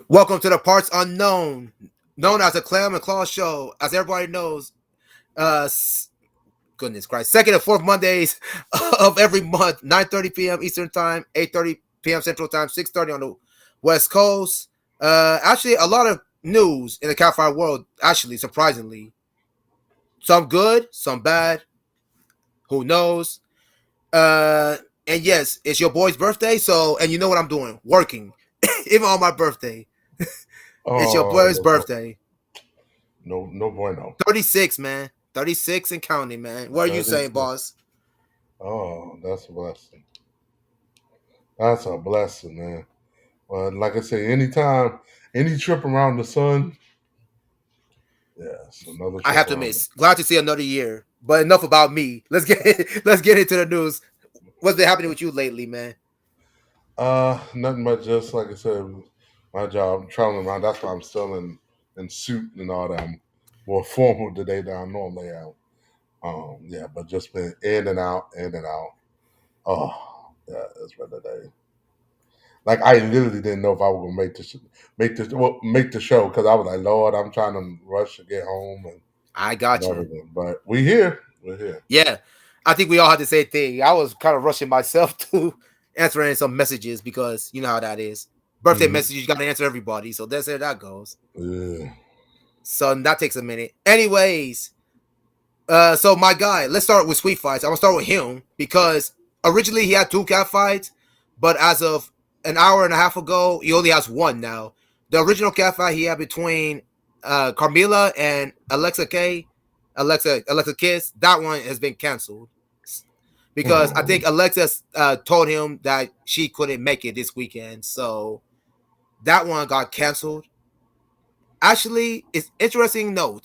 Welcome to the Parts Unknown, known as the Clem and Claw Show. As everybody knows, uh, goodness Christ, second and fourth Mondays of every month, 9:30 p.m. Eastern Time, 8:30 p.m. Central Time, 6:30 on the West Coast. Actually, a lot of news in the Catfire world. Actually, surprisingly, some good, some bad. Who knows? Uh, and yes, it's your boy's birthday, so and you know what I'm doing, working, even on my birthday. It's your boy's Oh, birthday. no bueno. 36, man. 36 and counting, man. What are you saying, 36. boss? Oh, that's a blessing. That's a blessing, man. Well, like I say, anytime, any trip around the sun, yes, another I trip have to around miss. Glad to see another year. But enough about me. Let's get into the news. What's been happening with you lately, man? Nothing but just like I said, my job traveling around. That's why I'm still in suit and all that. I'm more formal today than I normally am. Yeah, but just been in and out, in and out. Oh, yeah, it's been a day. Like I literally didn't know if I was gonna make the show because I was like, Lord, I'm trying to rush to get home I and got you. everything. But we here, we're here. Yeah. I think we all had the same thing. I was kind of rushing myself to answering some messages because you know how that is. Birthday Hmm. messages, you got to answer everybody. So that's how that goes. Yeah. So that takes a minute. Anyways, so my guy, let's start with Sweet Fights. I'm gonna start with him because originally he had two cat fights, but as of an hour and a half ago, he only has one now. The original cat fight he had between Carmilla and Alexa Kiss, that one has been canceled because I think Oh, Alexa told him that she couldn't make it this weekend, so that one got canceled. Actually, it's interesting though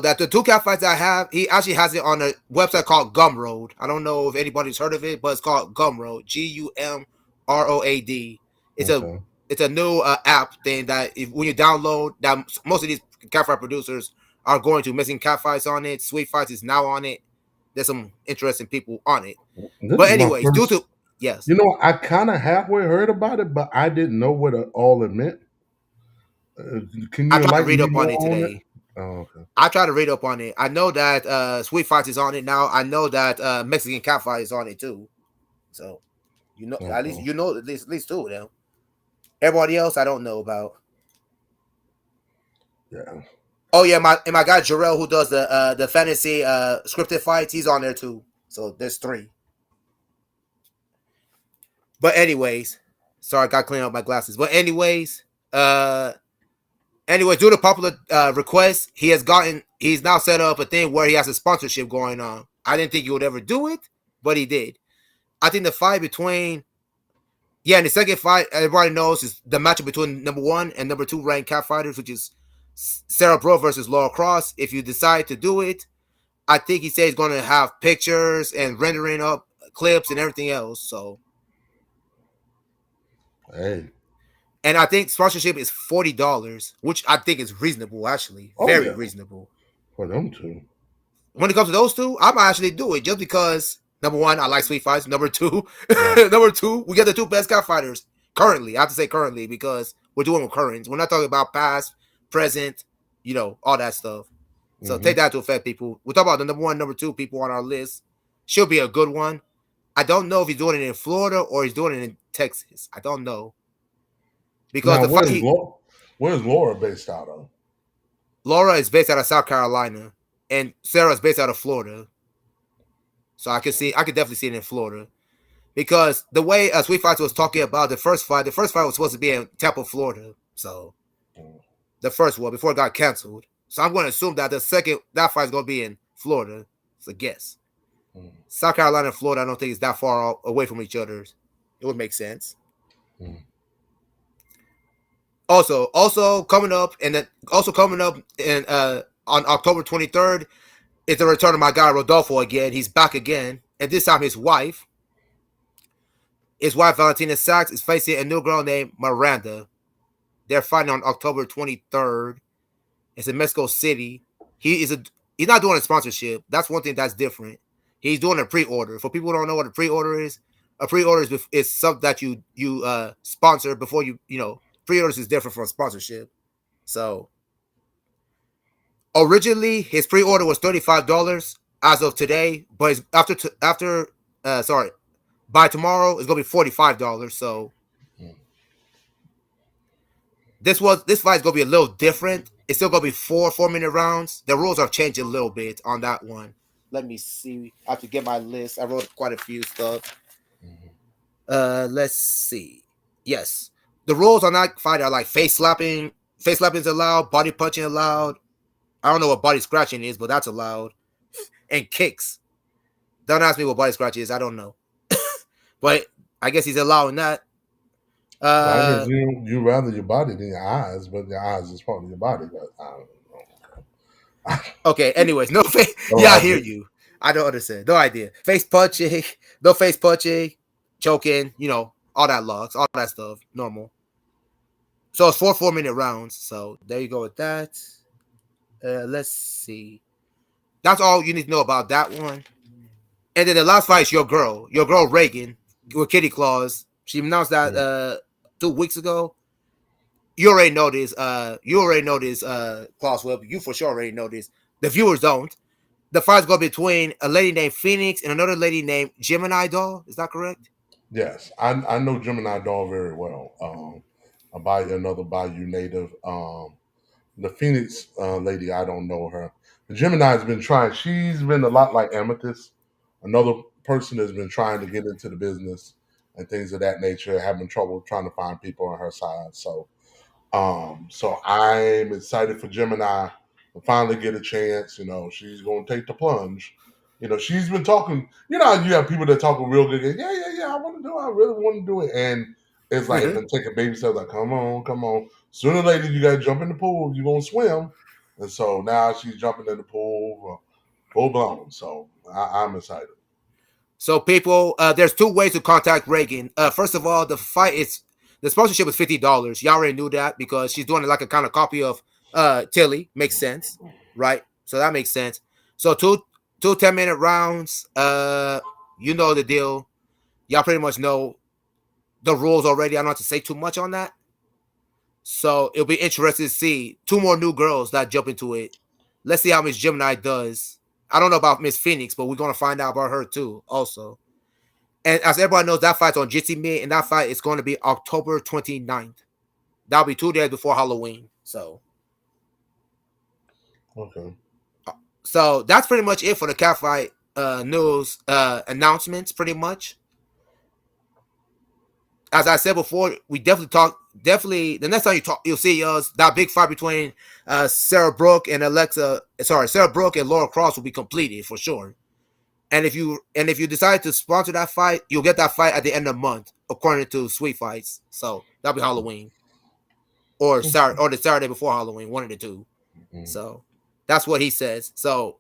that the two cat fights I have, he actually has it on a website called Gumroad. I don't know if anybody's heard of it, but it's called Gumroad. Gumroad. It's a okay. it's a new app thing that when you download, that most of these cat fight producers are going to missing cat fights on it. Sweet Fights is now on it. There's some interesting people on it. This But is my anyways, due first. to yes, You know, I kind of halfway heard about it, but I didn't know what all it meant. Can I you tried to enlighten read me up on more it on it? today. Oh, okay. I try to read up on it. I know that Sweet Fights is on it now. I know that Mexican Cat Fight is on it too. So you know, at least Okay. you know at least two of them. Everybody else, I don't know about. Yeah. Oh yeah, my guy Jarrell who does the fantasy scripted fights, he's on there too. So there's three. But anyways, sorry, I got to clean up my glasses. But uh, due to popular request, he's now set up a thing where he has a sponsorship going on. I didn't think he would ever do it, but he did. I think the fight between and the second fight everybody knows is the matchup between number one and number two ranked cat fighters, which is Sarah Bro versus Laura Cross. If you decide to do it, I think he says he's going to have pictures and rendering up clips and everything else. So, Hey. and I think sponsorship is $40, which I think is reasonable, actually, Oh very yeah. reasonable. For them two. When it comes to those two, I might actually do it just because number one, I like sweet fights. Number two, Right. we get the two best cat fighters currently. I have to say currently because we're doing current. We're not talking about past, present, all that stuff. So take Hmm. that to effect, people. We're talking about the number one, number two people on our list. Should be a good one. I don't know if he's doing it in Florida or he's doing it in Texas. I don't know because Now, the fight where's Laura based out of? Laura is based out of South Carolina and Sarah is based out of Florida. So I could definitely see it in Florida because the way Sweet Fights was talking about the first fight was supposed to be in Tampa, Florida. So Mm, the first one before it got canceled. So I'm going to assume that the second that fight is going to be in Florida. It's a guess. mm, South Carolina and Florida, I don't think it's that far away from each other. It would make sense. mm. Also coming up, and then also coming up in on October 23rd is the return of my guy Rodolfo again. He's back again, and this time his wife Valentina Sachs is facing a new girl named Miranda. They're fighting on October 23rd. It's in Mexico City. He is a he's not doing a sponsorship. That's one thing that's different. He's doing a pre-order. For people who don't know what a pre-order is, a pre-order is something that you sponsor before you. Pre-orders is different from sponsorship. So originally his pre-order was $35 as of today, but after by tomorrow it's gonna be $45. So Mm. this fight is gonna be a little different. It's still gonna be 4 4-minute rounds. The rules are changing a little bit on that one. Let me see. I have to get my list. I wrote quite a few stuff. Mhm. Let's see. Yes, the rules on that fight are like face slapping. Face slapping is allowed. Body punching allowed. I don't know what body scratching is, but that's allowed. And kicks. Don't ask me what body scratch is. I don't know, but I guess he's allowing that. Well, I guess Uh, you rather your body than your eyes, but your eyes is part of your body. But I don't know. okay. Anyways, no face. No Yeah, I hear idea. you. I don't understand. No idea. Face punching. No face punching. Choking. All that logs. All that stuff. Normal. So it's 4 4-minute rounds. So there you go with that. Let's see. That's all you need to know about that one. And then the last fight is your girl Reagan with Kitty Claus. She announced that Mm. 2 weeks ago. You already know this. You already know this, Claus Webb. You for sure already know this. The viewers don't. The fight's going between a lady named Phoenix and another lady named Gemini Doll. Is that correct? Yes, I know Gemini Dawn very well. A Bayou, another Bayou native. The Phoenix lady, I don't know her. The Gemini has been trying. She's been a lot like Amethyst, another person that's been trying to get into the business and things of that nature, having trouble trying to find people on her side. So I'm excited for Gemini to finally get a chance. She's gonna take the plunge. She's been talking. How you have people that talk real good. Yeah, yeah, yeah. I want to do it. I really want to do it. And it's like if Mm-hmm. they take a baby step, like, come on, come on. Sooner or later, you gotta jump in the pool. You're gonna swim. And so now she's jumping in the pool, full blown. So I'm excited. So people, there's two ways to contact Reagan. First of all, the sponsorship is $50. Y'all already knew that because she's doing it like a kind of copy of Tilly. Makes sense, right? So that makes sense. So two 10-minute rounds. You know the deal. Y'all pretty much know the rules already. I don't have to say too much on that. So it'll be interesting to see two more new girls that jump into it. Let's see how Miss Gemini does. I don't know about Miss Phoenix, but we're gonna find out about her too. Also, and as everybody knows, that fight's on Jitsi Me, and that fight is going to be October 29th. That'll be 2 days before Halloween. Okay. So that's pretty much it for the cat fight news announcements. Pretty much, as I said before, we definitely talk. Definitely, the next time you talk, you'll see us that big fight between Sarah Brooke and Alexa. Sorry, Sarah Brooke and Laura Cross will be completed for sure. And if you decide to sponsor that fight, you'll get that fight at the end of the month, according to Sweet Fights. So that'll be Halloween or the Saturday before Halloween, one of the two. Mhm. So that's what he says. So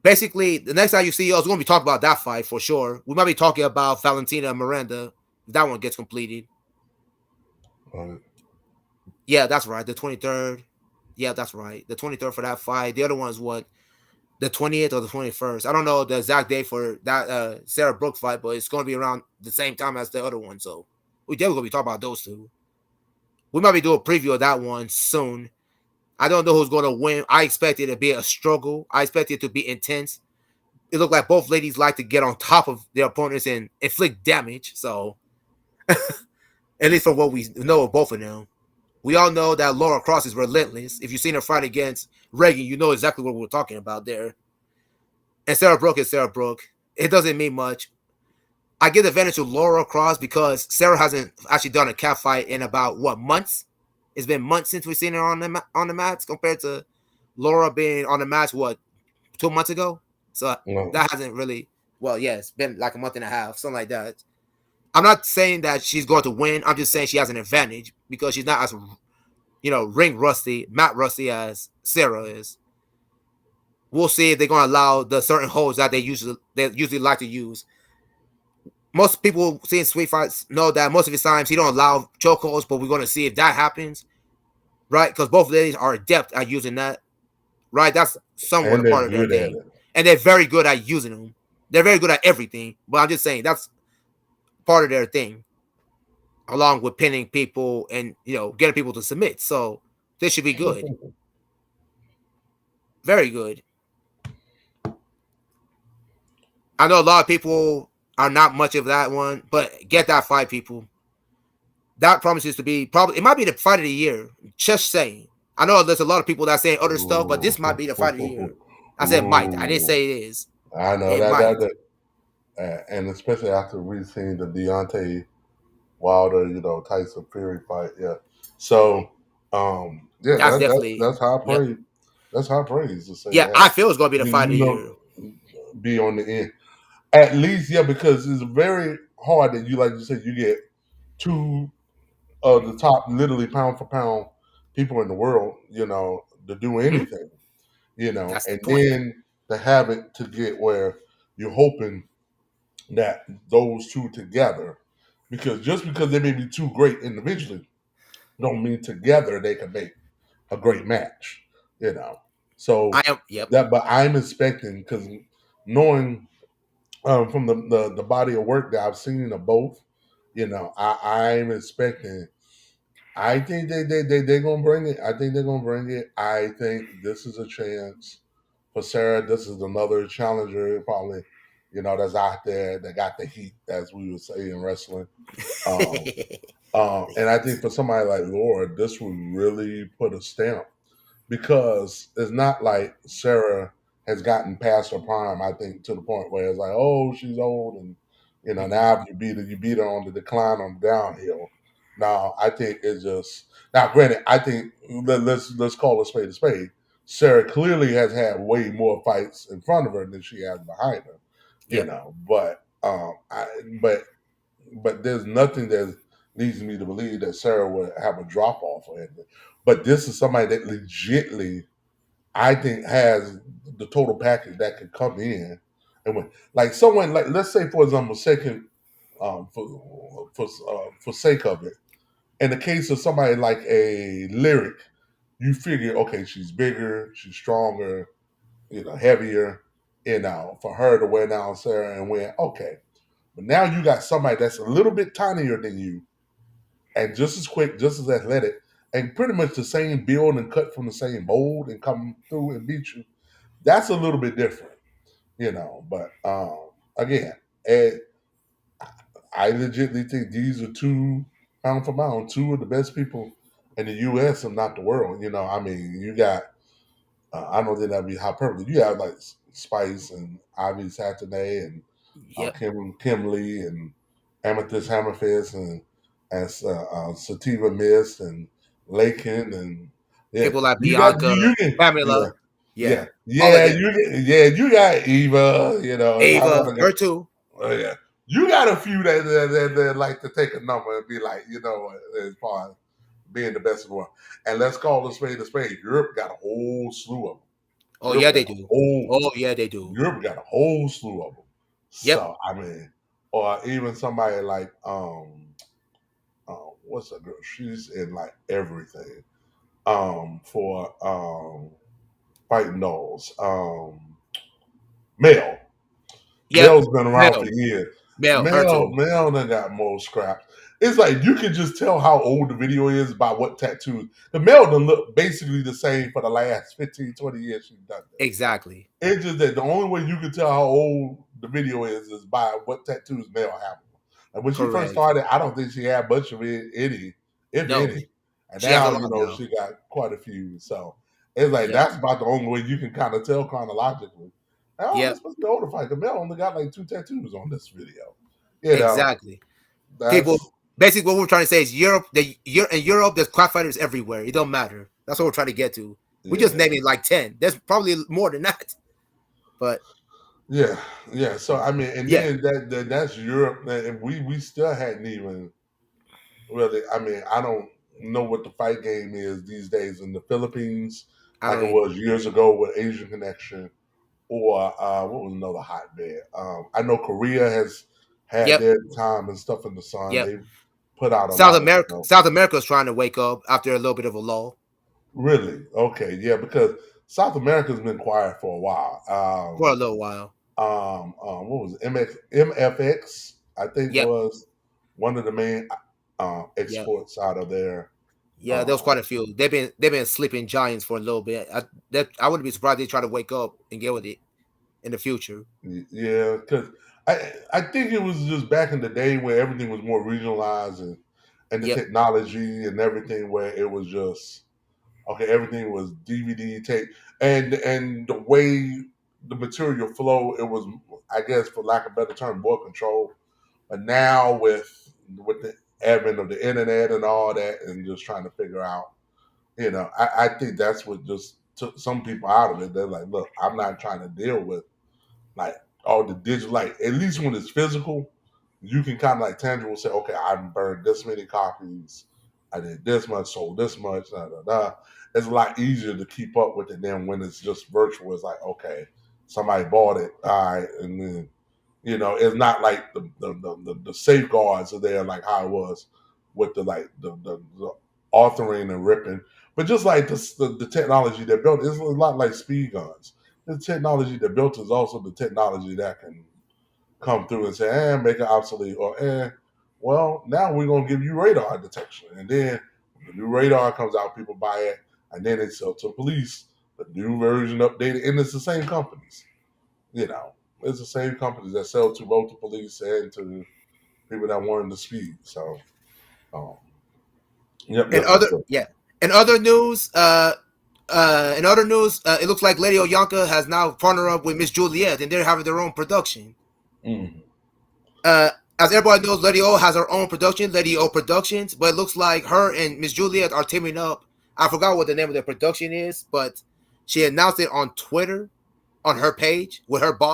basically, the next time you see us, we're gonna be talking about that fight for sure. We might be talking about Valentina and Miranda if that one gets completed. All right. Yeah, that's right. The 23rd. Yeah, that's right. The 23rd for that fight. The other one's what? The 20th or the 21st. I don't know the exact date for that Sarah Brooke fight, but it's going to be around the same time as the other one. So we definitely going to be talking about those two. We might be doing a preview of that one soon. I don't know who's going to win. I expect it to be a struggle. I expect it to be intense. It looked like both ladies like to get on top of their opponents and inflict damage. So at least from what we know of both of them. We all know that Laura Cross is relentless. If you've seen her fight against Reagan, you know exactly what we're talking about there. And Sarah Brooke is Sarah Brooke. It doesn't mean much. I give the advantage to Laura Cross because Sarah hasn't actually done a cat fight in about what months. It's been months since we've seen her on the mats compared to Laura being on the mats 2 months ago. So No. that hasn't really. Well, yeah, it's been like a month and a half, something like that. I'm not saying that she's going to win. I'm just saying she has an advantage because she's not as ring rusty, mat rusty as Sarah is. We'll see if they're going to allow the certain holds that they usually like to use. Most people seeing sweet fights know that most of the times he don't allow chokeholds, but we're going to see if that happens, right? Because both ladies are adept at using that, right? That's somewhat a and they're part of their good at thing, it. and they're very good at using them. They're very good at everything, but I'm just saying that's part of their thing, along with pinning people and getting people to submit. So this should be good, very good. I know a lot of people are not much of that one, but get that fight, people. That promises to be probably it might be the fight of the year. Just saying. I know there's a lot of people that saying other stuff, but this might be the fight of the year. I said might. I didn't Ooh, say it is. I know It that might. and especially after we've seen the Deontay Wilder, Tyson Fury fight. Yeah. So, yeah, That's definitely. that's high Yep. praise. That's high praise to say Yeah, that. I feel it's gonna be the fight of the year. Be on the end. At least, yeah, because it's very hard that you, like you said, you get two of the top, literally pound for pound people in the world, to do Hmm. anything, That's the and point. then to have it to get where you're hoping that those two together, because just because they may be two great individually, don't mean together they can make a great match, you know. I So am. Yep. but I'm expecting, because knowing from the body of work that I've seen of both, I'm expecting. I think they're gonna bring it. I think they're gonna bring it. I think this is a chance for Sarah. This is another challenger, probably, that's out there that got the heat, as we would say in wrestling. Um, and I think for somebody like Laura, this would really put a stamp, because it's not like Sarah has gotten past her prime. I think to the point where it's like, oh, she's old, and Mhm. now if you beat her on the decline, on the downhill. Now I think it's just, now. Granted, I think let's call a spade a spade. Sarah clearly has had way more fights in front of her than she has behind her, Yep. But but there's nothing that leads me to believe that Sarah would have a drop off or anything. But this is somebody that legitly, I think, has the total package that could come in and win. Like someone, like, let's say for example, second, for sake of it, in the case of somebody like a Lyric, you figure, okay, she's bigger, she's stronger, heavier, for her to wear down Sarah and win, okay. But now you got somebody that's a little bit tinier than you, and just as quick, just as athletic, and pretty much the same build and cut from the same mold, and come through and beat you. That's a little bit different, But again, eh, I legitimately think these are two, pound for pound, two of the best people in the U.S. and not the world. I mean, you got, I don't think that'd be hyperbole. You have like Spice and Ivy Saturday and Yep. Kim Lee and Amethyst Hammerfist and Sativa Mist and Lakin, and yeah, People like you got Bianca, you can, yeah, Pamela. yeah, Yeah. All of them. you got Eva. If I Ava. want to Her get, too. oh yeah, you got a few that like to take a number and be like, as far as being the best in the world. And let's call a spade a spade. Europe got a whole slew of them. Oh yeah, they do. Whole Oh yeah, they do. Europe got a whole slew of them. Yep. So I mean, or even somebody like what's that girl? She's in like everything. For fighting dolls. Mel. Yep. Mel's been around for Mel. years. Mel. Her too. Mel done got more scraps. It's like you can just tell how old the video is by what tattoos. The Mel done look basically the same for the last 15, 20 years she's done this. Exactly. It's just that the only way you can tell how old the video is by what tattoos Mel have. And when she first Correct. started, I don't think she had much of any, if No, any. And she has a now, lot now. she got quite a few. So it's like Yep. that's about the only way you can kind of tell chronologically. Oh, Yep. this must be older fight. The Mel only got like two tattoos on this video. Exactly. People. That's Basically, what we're trying to say is Europe. In Europe, there's craft fighters everywhere. It don't matter. That's what we're trying to get to. We just yeah. naming like 10. There's probably more than that. But Yeah, yeah. So I mean, and yeah. then that's Europe, and we still hadn't even really. I mean, I don't. know what the fight game is these days in the Philippines, I like don't it even. was years ago with Asian Connection, or what was another hotbed? I know Korea has had Yep, their time and stuff in the sun. yep. They put out a lot of stuff. South America's trying to wake up after a little bit of a lull Really? Okay, yeah, because South America's been quiet for a while. for a little while. What was it? MFX? I think Yep, was one of the main yep, exports out of there. yeah. There was quite Um, a few. They've been sleeping giants for a little bit. I wouldn't be surprised they try to wake up and get with it in the future. yeah, because I think it was just back in the day where everything was more regionalized and the Yep, technology and everything where it was just okay, everything was DVD tape, and the way the material flow, it was, I guess, for lack of a better term, more control. But now with the advent of the internet and all that, and just trying to figure out, I think that's what just took some people out of it. They're like, look, I'm not trying to deal with like all the digital, like at least when it's physical, you can kind of like tangible say, okay, I burned this many copies, I did this much, sold this much, da da da. It's a lot easier to keep up with it than when it's just virtual. It's like, okay, somebody bought it, all right, and then it's not like the safeguards are there like how it was with the like the authoring and ripping. But just like the technology that built it's a lot like speed guns. The technology that built is also the technology that can come through and say, make it obsolete, or well, now we're gonna give you radar detection. And then when the new radar comes out, people buy it, and then it's sell to police, the new version updated, and it's the same companies. You know, it's the same companies that sell to both the police and to people that want the speed. So, um, yep, And yep, yep, other yep. yeah, in other news, it looks like Lady Oyanka has now partnered up with Miss Juliet, and they're having their own production. Mm, Uh, as everybody knows, Lady O has her own production, Lady O Productions, but it looks like her and Miss Juliet are teaming up. I forgot what the name of the production is, but she announced it on Twitter on her page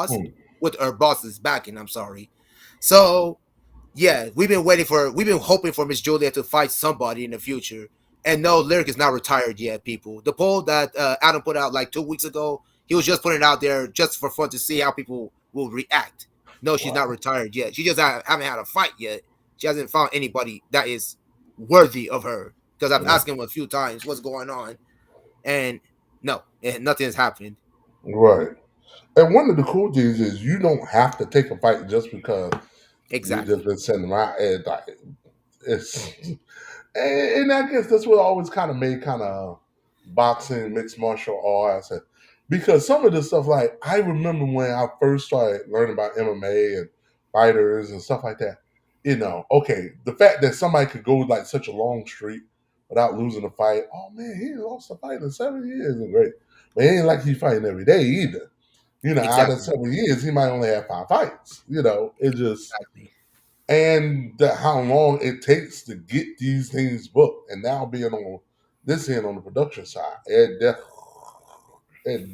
mm, with her boss's backing. I'm sorry. So yeah, we've been hoping for Miss Juliet to fight somebody in the future. And no, Lyric is not retired yet, people. The poll that Adam put out like 2 weeks ago, he was just putting it out there just for fun to see how people will react. No, she's not wow, retired yet. She just haven't had a fight yet. She hasn't found anybody that is worthy of her. Because I've yeah, asked him a few times what's going on, and no, nothing has happened. right. And one of the cool things is you don't have to take a fight just because you just Exactly. been sitting around. And like, it's and I guess that's what always kind of made kind of boxing, mixed martial arts, because some of the stuff, like I remember when I first started learning about MMA and fighters and stuff like that. Okay, the fact that somebody could go like such a long streak without losing a fight. Oh man, he lost a fight in 7 years, and great. But it ain't like he's fighting every day either. Out of Exactly. 7 years, he might only have 5 fights. It just Exactly. and how long it takes to get these things booked. And now being on this end on the production side, it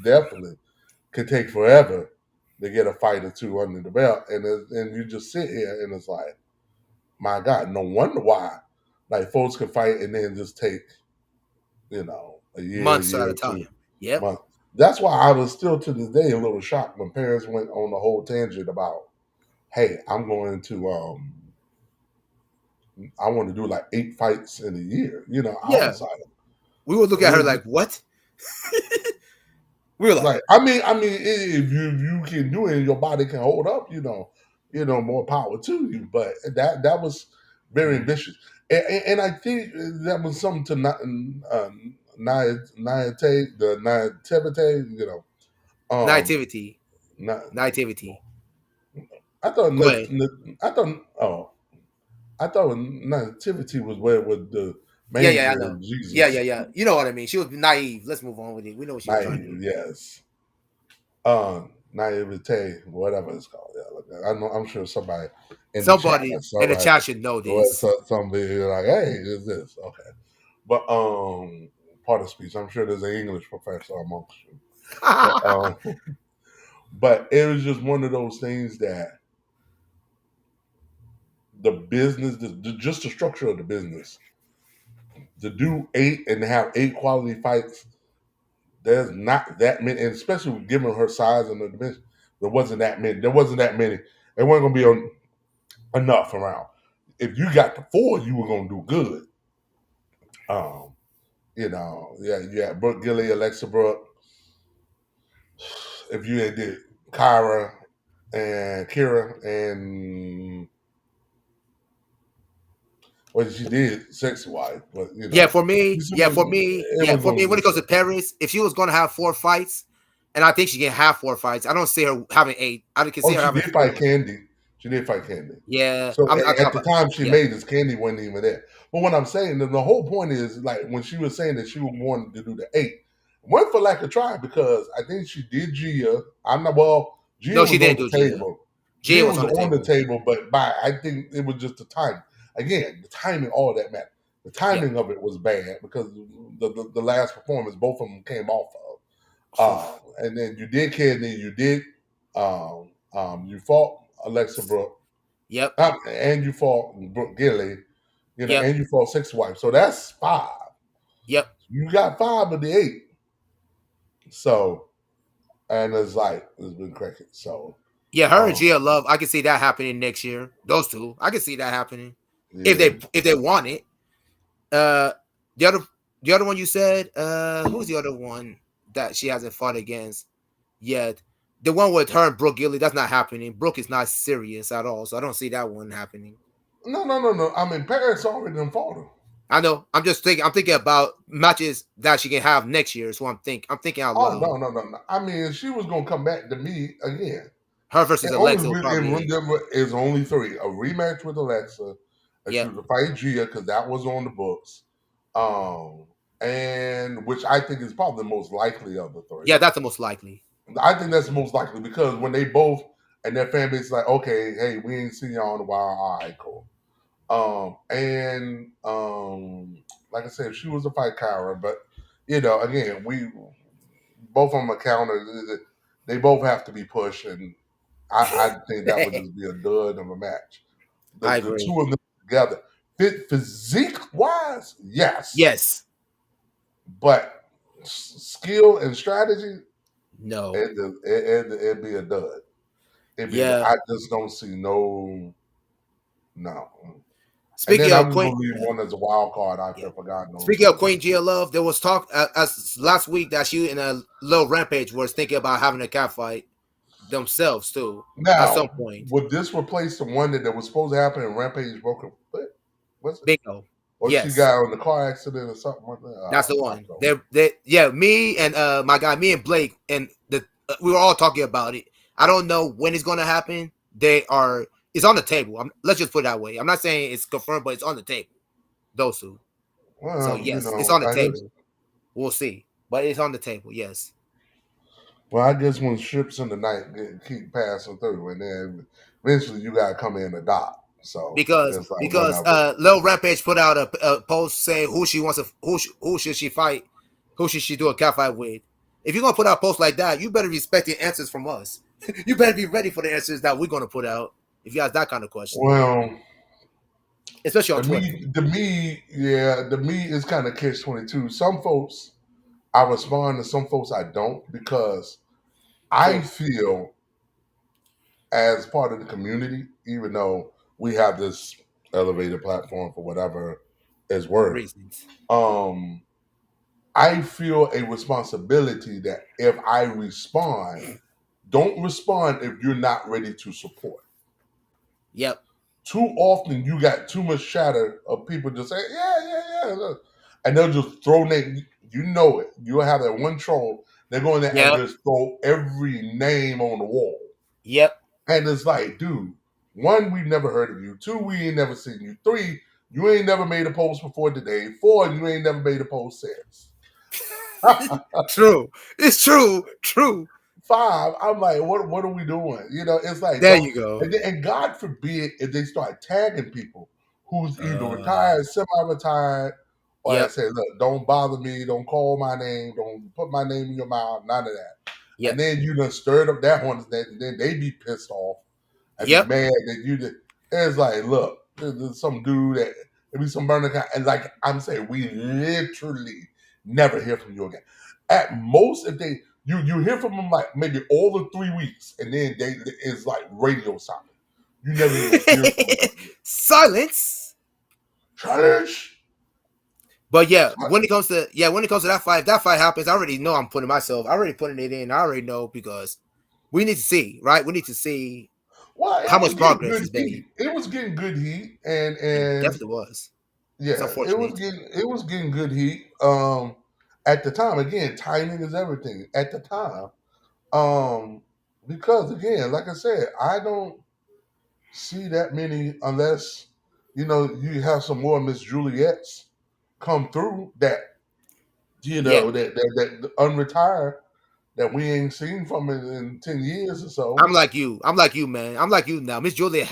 definitely could take forever to get a fight or two under the belt. And you just sit here and it's like, my God, no wonder why like folks can fight and then just take a Months year at a or two time. Yep. months. That's why I was still to this day a little shocked when parents went on the whole tangent about, hey, I'm going to I want to do like 8 fights in a year. I Yeah. was like, We would look at her really? like, what? We were like, Like, I mean, if you can do it, and your body can hold up. More power to you. But that was very mm, ambitious, and I think that was something to not naivete, the naivete. Um, naivety. not, Naivety. I thought Go ahead. I thought I thought nativity was where with the Yeah, yeah, I manger know. of Yeah, yeah, Jesus. yeah. You know what I mean. She was naive. Let's move on with it. We know what she was trying to Naive, do. yes. Naivete, whatever it's called. Yeah, look, I'm sure somebody in the chat or Somebody in the somebody chat should know this. somebody like, hey, is this okay? But part of speech. I'm sure there's an English professor amongst you. But but it was just one of those things that the business, just the structure of the business, to do 8 and have 8 quality fights, there's not that many, and especially given her size and the dimension, there wasn't that many. There wasn't that many. There weren't gonna be enough around. If you got the 4, you were gonna do good. Um, yeah, you had Brooke Gilly, Alexa Brooke. If you had did Kyra and Kira and well, she did Sexy Wife, but Yeah, for me, it yeah, for me, yeah, was for going me. to When be it goes to short. Paris, if she was going to have 4 fights, and I think she can have 4 fights, I don't see her having 8. I can see Oh, her she having did fight 4. Candy. She did fight Candy. Yeah, So I'm not at talking the about. time she Yeah, made this, Candy wasn't even there. But what I'm saying, the whole point is like when she was saying that she was wanting to do the 8, went for lack of try because I think she did Gia. I'm not well. Gia no, she was on didn't the do Gia. table. Gia Gia was was on the on the table. table, but by I think it was just the time. Again, the timing, all that mattered. The Yeah. timing of it was bad because the last performance, both of them came off of. And then you did Candy, you did you fought Alexa Brooke, Yep. and you fought Brooke Gilly, Yep. and you fought Six Wife. So that's 5. Yep. You got 5 of the 8. So and it's been cricket. So Yeah, her and um, Gia Love, I can see that happening next year. Those two, I can see that happening yeah. if they want it. Uh, the other the other one you said, who's the other one that she hasn't fought against yet? The one with her and Brooke Gilly, that's not happening. Brooke is not serious at all, so I don't see that one happening. No. I mean Paris already done fought her. I know. I'm just thinking. I'm thinking about matches that she can have next year. So I'm thinking out Oh loud. no. I mean she was gonna come back to me again. Her versus It only Alexa will really probably. is only 3. A rematch with Alexa, and she Yep. was to fight Gia because that was on the books. And which I think is probably the most likely of the 3. Yeah, that's the most likely. I think that's the most likely because when they both and their fan base is like, okay, hey, we ain't seen y'all in a while. All right, cool. And like I said, she was a fight Kyra, but again, we both of them are counter. They both have to be pushed, and I think that would just be a dud of a match. I The agree. two of them together, fit physique wise, yes, Yes. but skill and strategy, No. it'd be a dud. Yeah. I just don't see no. And then Speaking I'm of just Queen, gonna leave one as a wild card out yeah. there for God knows Speaking of who. Queen Gia Love, there was talk as last week that she in a little rampage was thinking about having a cat fight themselves too at some Now, point. would this replace the one that was supposed to happen in Rampage broke her foot? Was it? Bingo. Or she Yes. got in the car accident or something like that? That's the Not one. so. They yeah, me and my guy, me and Blake, and the we were all talking about it. I don't know when it's gonna happen. They are it's on the table. Let's just put it that way. I'm not saying it's confirmed, but it's on the table. Those two. So Well, yes, it's on the I guess. table. We'll see, but it's on the table. Yes, Well, I guess when ships in the night keep passing through, and then eventually you gotta come in and dock. So it's like because whatever. Lil Rampage put out a post saying who she wants to who should she fight, who should she do a cat fight with. If you're gonna put out posts like that, you better respect the answers from us. You better be ready for the answers that we're gonna put out. If you ask that kind of question, Well, especially on Twitter. the me is kind of catch 22. Some folks I respond to, some folks I don't because I True feel as part of the community, even though we have this elevated platform for whatever is worth. reasons. Um, I feel a responsibility that if I respond, don't respond if you're not ready to support. Yep. Too often you got too much chatter of people just saying, yeah, look," and they'll just throw name. You know it. You'll have that one troll. They're going there and Yep. just throw every name on the wall. Yep. And it's like, dude, one, we've never heard of you. Two, we ain't never seen you. Three, you ain't never made a post before today. Four, you ain't never made a post since. True. It's true. True. Five, I'm like, what are we doing? It's like There don't you go. and God forbid if they start tagging people who's either Uh. retired, semi-retired, or they Yep. say, look, don't bother me, don't call my name, don't put my name in your mouth, none of that. And Yep. then you done stirred up that one, then they be pissed off and be Yep. mad that you did. It's like, look, there's some dude that It'd be some burner kind, and like I'm saying, we literally never hear from you again. At most, if they you hear from them like maybe all the 3 weeks, and then they it's like radio silent. You never even hear from them again. Silence. Challenge. But yeah, when it comes to that fight, if that fight happens, I already know I'm putting myself. I already putting it in. I already know because we need to see, right? We need to see Well, how it was much getting progress good is made. heat. It was getting good heat, It and definitely was. It's yeah, unfortunate. it was getting good heat. At the time, again, timing is everything. At the time, um, because again, like I said, I don't see that many unless you have some more Miss Juliets come through that Yeah, that unretired that we ain't seen from it in 10 years or so. I'm like you. I'm like you, man. I'm like you now. Miss Julia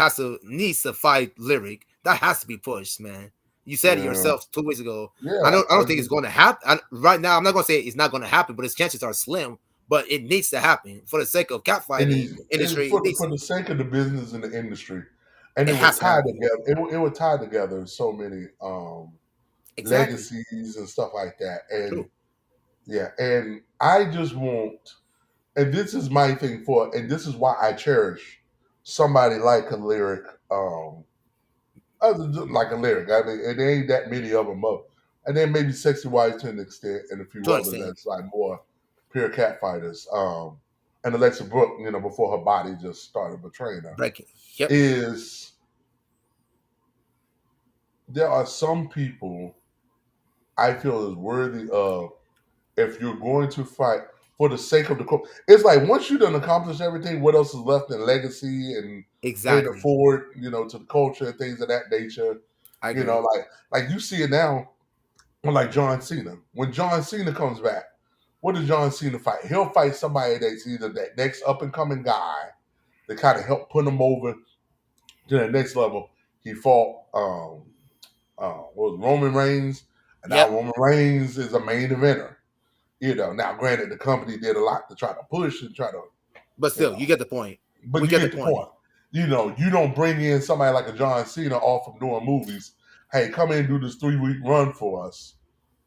needs to fight lyric. That has to be pushed, man. You said it Yeah, yourself 2 weeks ago. yeah. I don't think it's going to happen right now. I'm not going to say it's not going to happen, but its chances are slim. But it needs to happen for the sake of catfighting And industry. It needs. for the sake of the business and the industry, and It it would has to tie happen. together. It would tie together so many Exactly. legacies and stuff like that. And True. yeah, and I just want, and this is my thing for, and this is why I cherish somebody like a lyric, like a lyric. I mean, and there ain't that many of them up. And then maybe Sexy White to an extent, and a few To others understand. that's like more pure cat fighters. And Alexa Brooke, before her body just started betraying her, Breaking. Yep. is there are some people I feel is worthy of if you're going to fight for the sake of the cause. It's like once you done accomplished everything, what else is left in legacy and paying it Exactly. forward, to the culture and things of that nature. I agree. Like you see it now, like John Cena. When John Cena comes back, what does John Cena fight? He'll fight somebody that's either that next up and coming guy that kind of help put him over to the next level. He fought what was Roman Reigns, and now Yep. Roman Reigns is a main eventer. Now granted, the company did a lot to try to push and try to, But you still, know, you get the point. but We you get the get the point. point. You don't bring in somebody like a John Cena off from doing movies. Hey, come in and do this 3 week run for us,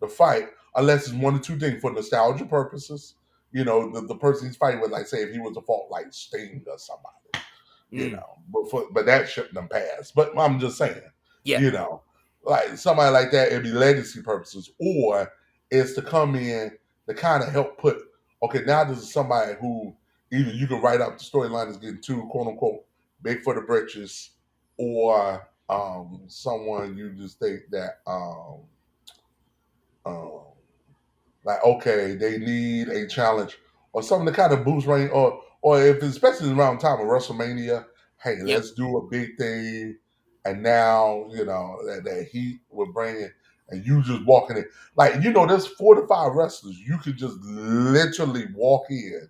the fight, unless it's one or two things for nostalgia purposes. The person he's fighting with, like say if he was to fault like Sting or somebody. Mm. But that shouldn't have passed. But I'm just saying, Yeah. you know, like somebody like that, it'd be legacy purposes, or it's to come in to kind of help put. Okay, now this is somebody who either you can write up the storyline is getting too quote unquote big for the britches, or someone you just think that um, like okay, they need a challenge or something to kind of boost rank, or if it's especially around time of WrestleMania, hey, Yep. let's do a big thing. And now that heat will bring it, and you just walking in like there's 4 to 5 wrestlers you could just literally walk in,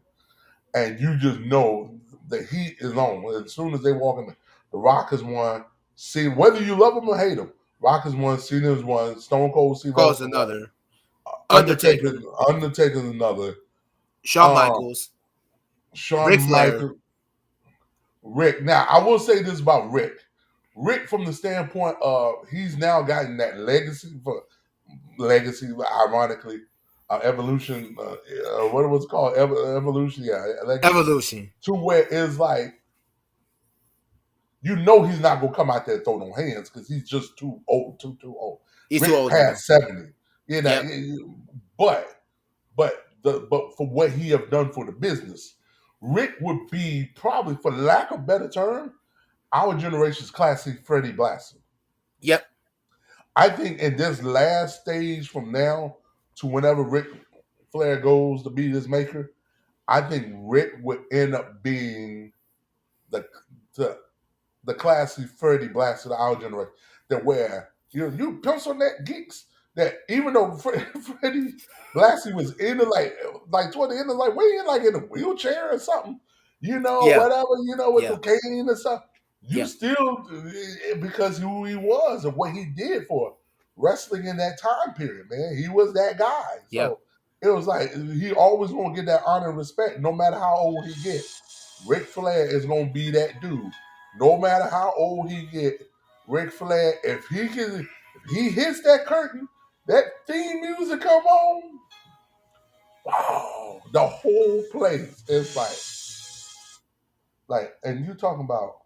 and you just know the heat is on as soon as they walk in. The Rock is one. See whether you love him or hate him. Rock is one. Cena is one. Stone Cold Steve Calls Austin one. another. Undertaker, Undertaker. Undertaker's another. Shawn Um, Michaels. Ric Shawn Flair. Michaels, Rick. Now, I will say this about Rick. Rick, from the standpoint of he's now gotten that legacy, ironically, evolution. What it was called, evolution. Yeah, legacy. Evolution. To where it's like he's not gonna come out there and throw no hands because he's just too old, too old. He's too Rick old now. past 70. You know, Yep. but but for what he have done for the business, Rick would be probably, for lack of better term, our generation's classic Freddie Blassie. Yep. I think in this last stage from now to whenever Rick Flair goes to be his maker, I think Rick would end up being the the the classy Freddie Blassie of our generation. That where you pencil neck geeks that even though Freddie Blassie was in the like toward the end of like we in like in a wheelchair or something, Yeah. whatever, with the Yeah. cane and stuff, you Yeah. still because who he was and what he did for wrestling in that time period, man. He was that guy. Yep. So it was like he always gonna get that honor and respect no matter how old he get. Ric Flair is gonna be that dude no matter how old he get. Ric Flair, if he hits that curtain, that theme music come on. Wow, the whole place is and you talking about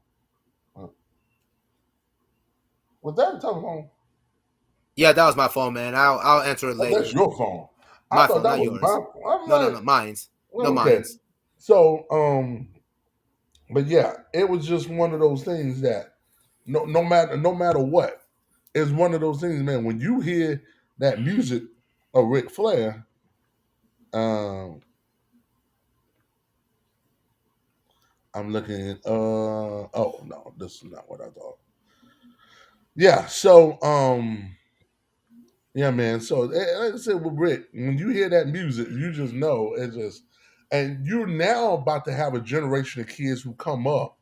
was that a telephone? Yeah, that was my phone, man. I'll answer it Oh, that's later. your phone. I My thought phone, that not was my yours. phone. I'm No, no, like, no, mine's. No, okay. mine's. So, but yeah, it was just one of those things that no matter what, it's one of those things, man. When you hear that music of Ric Flair, um, I'm looking. Oh no, this is not what I thought. Yeah. So, yeah, man. So, like I said with Rick, when you hear that music, you just know it's just, and you're now about to have a generation of kids who come up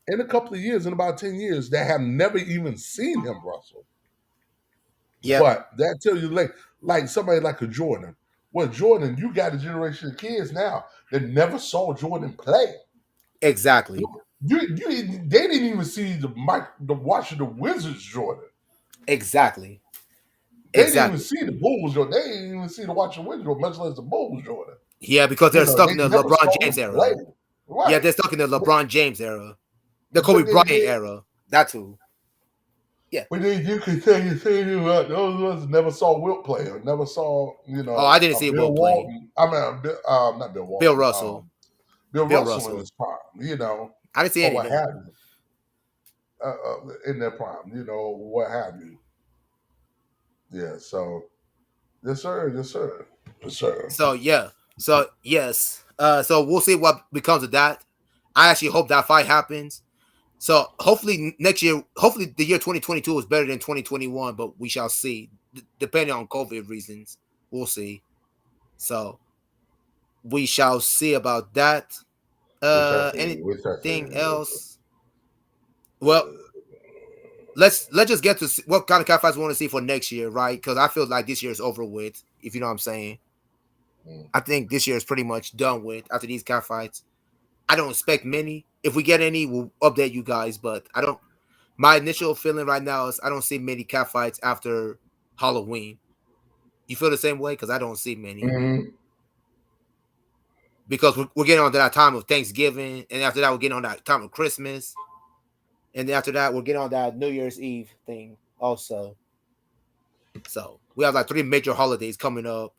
in a couple of years, in about 10 years, that have never even seen him wrestle. Yep, But that tell you like somebody like a Jordan. Well, Jordan, you got a generation of kids now that never saw Jordan play. exactly, They didn't even see the Washington Wizards Jordan. exactly, They didn't even exactly. see the Bulls Jordan. They didn't even see the Washington Wizards Jordan, much less the Bulls Jordan. Yeah, because You they're know, stuck they in the never LeBron saw James him play. era. Yeah, Right. they're stuck in the But, LeBron James era, the but Kobe they Bryant did. era. That too. Yeah. But then you can tell you thing about those ones that never saw Wilt play or never saw, Oh, I didn't a see Bill Will play. Walton. I mean, not Bill Bill Walton. Russell. Bill Bill Russell in Russell. his prime, I didn't see or any of what them. have you, in their prime, what have you. Yeah. So yes, sir. Yes, sir. Yes, sir. So yeah. So yes. So we'll see what becomes of that. I actually hope that fight happens. So hopefully next year, hopefully the year 2022 is better than 2021, but we shall see. Depending on COVID reasons, we'll see. So we shall see about that. Which I say. Which I say. Anything else? Well, let's just get to what kind of cat fights we want to see for next year, right? Because I feel like this year is over with. If you know what I'm saying, Mm. I think this year is pretty much done with after these cat fights. I don't expect many. If we get any, we'll update you guys. But I don't. My initial feeling right now is I don't see many cat fights after Halloween. You feel the same way? Because I don't see many. Mm-hmm. Because we're getting on to that time of Thanksgiving, and after that, we're getting on that time of Christmas, and then after that, we're getting on that New Year's Eve thing also. So we have like three major holidays coming up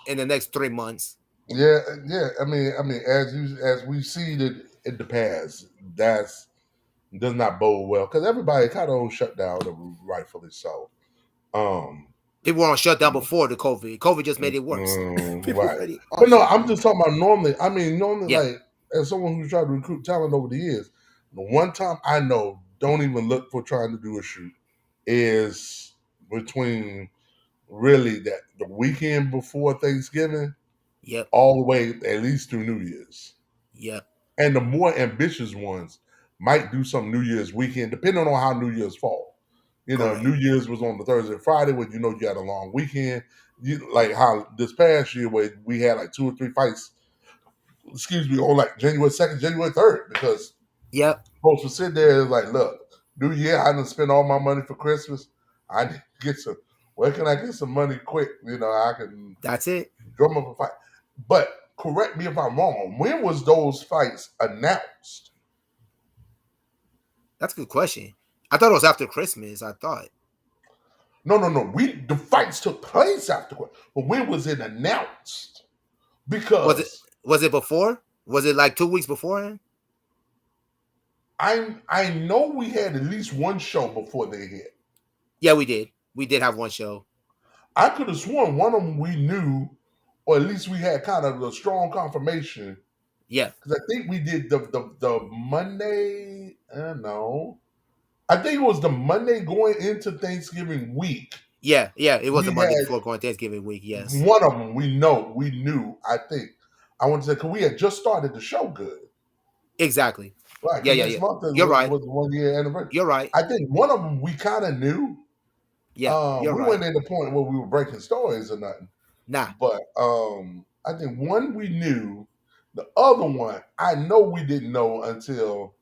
in the next 3 months. Yeah, yeah. As we see that in the past, that's does not bode well because everybody kind of shut down, rightfully so. Um, People were on shutdown before the COVID. COVID just made it worse. People right. already on But no, I'm shutdown. just talking about normally. I mean, normally, Yeah, like as someone who's tried to recruit talent over the years, the one time I know don't even look for trying to do a shoot is between really that the weekend before Thanksgiving yep, all the way at least through New Year's. yep, And the more ambitious ones might do some New Year's weekend, depending on how New Year's fall. correct. New Year's was on the Thursday and Friday, when you had a long weekend. Like Yep, how this past year, where we had like two or three fights, excuse me, on like January 2nd, January 3rd, because yep, folks would sit there and like, look, New Year, I didn't spend all my money for Christmas. I need to get some. Where can I get some money quick? I can that's it. drum up a fight. But correct me if I'm wrong. When was those fights announced? That's a good question. I thought it was after Christmas. I thought No, no, no. The fights took place afterward, but when was it announced? was it Because was it before? Was it like 2 weeks beforehand? I know we had at least one show before they hit. Yeah, we did. We did have one show. I could have sworn one of them we knew, or at least we had kind of a strong confirmation. Yeah, Because I think we did the Monday. No, I think it was the Monday going into Thanksgiving week. yeah, yeah. It was the We Monday had before going Thanksgiving week. Yes, one of them we knew. I think I want to say because we had just started the show good. exactly. Right, Yeah, because yeah, next yeah. month You're right. was the 1 year anniversary. You're right. I think one of them we kind of knew. Yeah, you're We right. weren't in the point where we were breaking stories or nothing, Nah, but I think one we knew. The other one, I know we didn't know until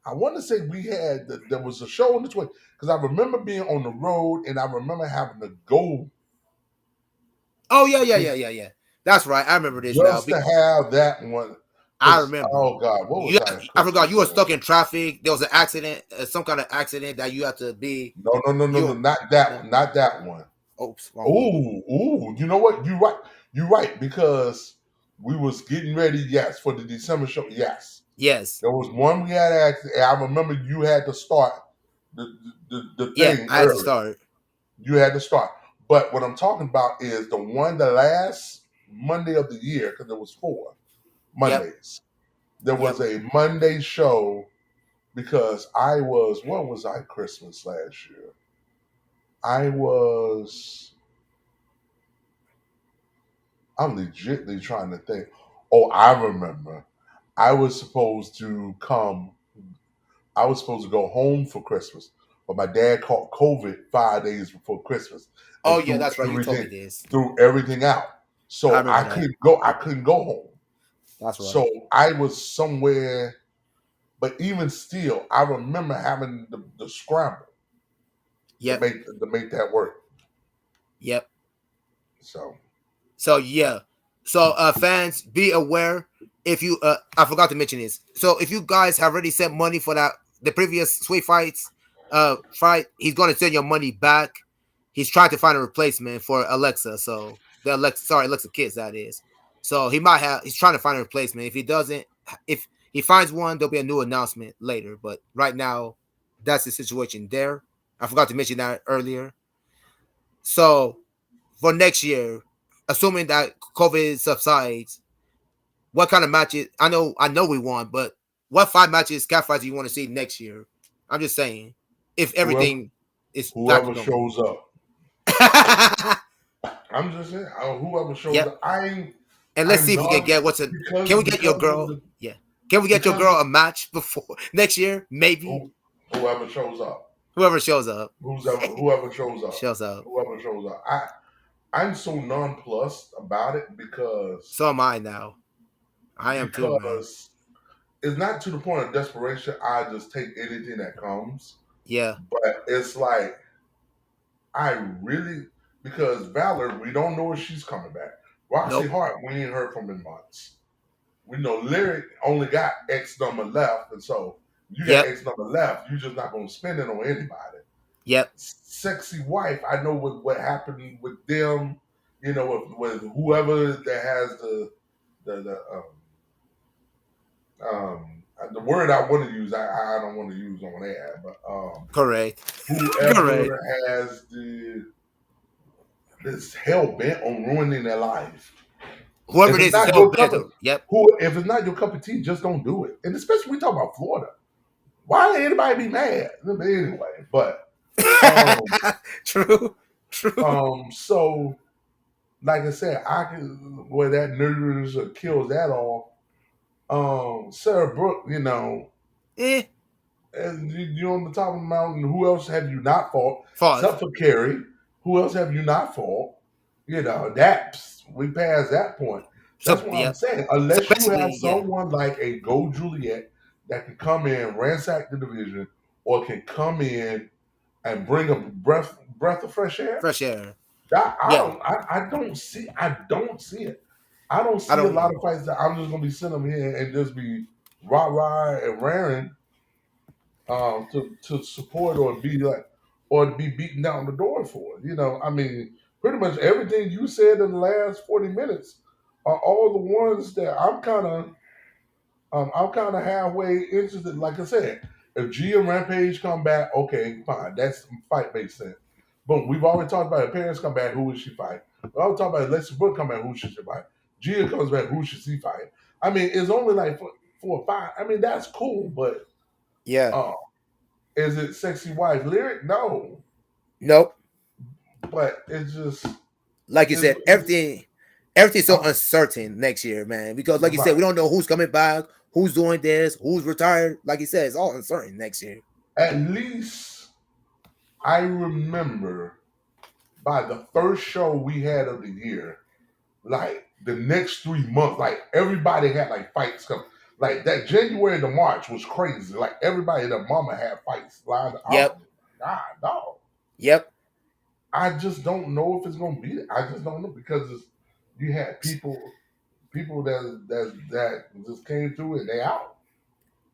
I want to say we had there was a show on the 20 because I remember being on the road and I remember having to go Oh yeah, yeah, yeah, yeah, yeah. That's right. I remember this now. just to have that one. I Because remember. oh god, what was You, I I supposed to forgot you were go? stuck in traffic. There was an accident, some kind of accident that you had to be. No, no, no, no, no, You not that no. one, not that one. Oops, wrong one. Ooh, ooh, you know what? You're right because we was getting ready. Yes, for the December show. Yes, Yes. there was one we had accident. I remember you had to start the Yeah, thing I had to early. start. You had to start. But what I'm talking about is the last Monday of the year, because there was four Yep. Mondays. There Yep. was a Monday show because what was I Christmas last year? I was, I'm legitly trying to think. Oh, I remember. I was supposed to come, I was supposed to go home for Christmas, but my dad caught COVID 5 days before Christmas Oh and yeah, that's right. You told me everything, this. threw everything out. I So remember that. I couldn't go home. That's So right. I was somewhere, but even still, I remember having the scramble Yep. to make that work. Yep. So So yeah. So fans, be aware if you I forgot to mention this. So if you guys have already sent money for that the previous sweet fights fight, he's gonna send your money back. He's trying to find a replacement for Alexa. So the Alexa Kids that is. So he's trying to find a replacement. If he doesn't, if he finds one, there'll be a new announcement later. But right now, that's the situation there. I forgot to mention that earlier. So for next year, assuming that COVID subsides, what kind of matches? I know we won, but what five matches, cat fights, do you want to see next year? I'm just saying, if whoever everything is back to whoever normal. shows up, I'm just saying whoever shows Yep. up. And let's see I'm if we can not get can we get your of girl? the Yeah. Can we get your because girl a match before next year? Maybe. whoever shows up, Whoever shows up. whoever shows up, Shows up. whoever shows up. I'm so nonplussed about it So am I now. I am too, man. because it's not to the point of desperation. I just take anything that comes, Yeah. but it's like I really because Valor, we don't know if she's coming back. Roxy Nope. Hart, we ain't heard from in months. We know Lyric only got X number left, and so you got Yep. X number left. You're just not going to spend it on anybody. Yep. Sexy wife, I know what happened with them. You know, with whoever that has the the word I want to use, I don't want to use on air, but Correct. Correct. whoever has this hell bent on ruining their life. Whoever If it it's is not hell your bent. cup of Yep. if it's not your cup of tea, just don't do it. And especially we talk about Florida. Why anybody be mad? Anyway, but um True. True. so like I said, I can where that nerves or kills that off. Sarah Brooke, Eh. and you're on the top of the mountain. Who else have you not fought Five. except for Kerry? Who else have you not fought? That's we passed that point. That's So what I'm yep. saying. So Unless you have basically, yeah. someone like a Go Juliet that can come in, ransack the division, or can come in and bring a breath of fresh air. Fresh air. Yeah. I don't see it. I don't I see a don't lot know. of fights that I'm just gonna be sitting them here and just be rah rah and raring to support or to be beaten down the door for. I mean, pretty much everything you said in the last 40 minutes are all the ones that I'm kind of halfway interested. Like I said, if G and Rampage come back, okay, fine, that's fight makes sense. But we've already talked about if parents come back, who would she fight? We always talk about if Lexi Brooke come back, who should she fight? Gia comes back, who should she fight? I mean, it's only like 4 or 5. I mean, that's cool, but Yeah. uh, is it sexy wife lyric? No, Nope. but it's just Like you said, it's everything's so uh, uncertain next year, man. Because like you said, we right. don't know who's coming back, who's doing this, who's retired. Like you said, it's all uncertain next year. At least I remember by the first show we had of the year, like the next 3 months, like everybody had like fights coming. Like that January to March was crazy. Like everybody and their mama had fights lined up. Yep. God, dog. Yep. I just don't know if it's gonna be. I just don't know because you had people that just came through and they out.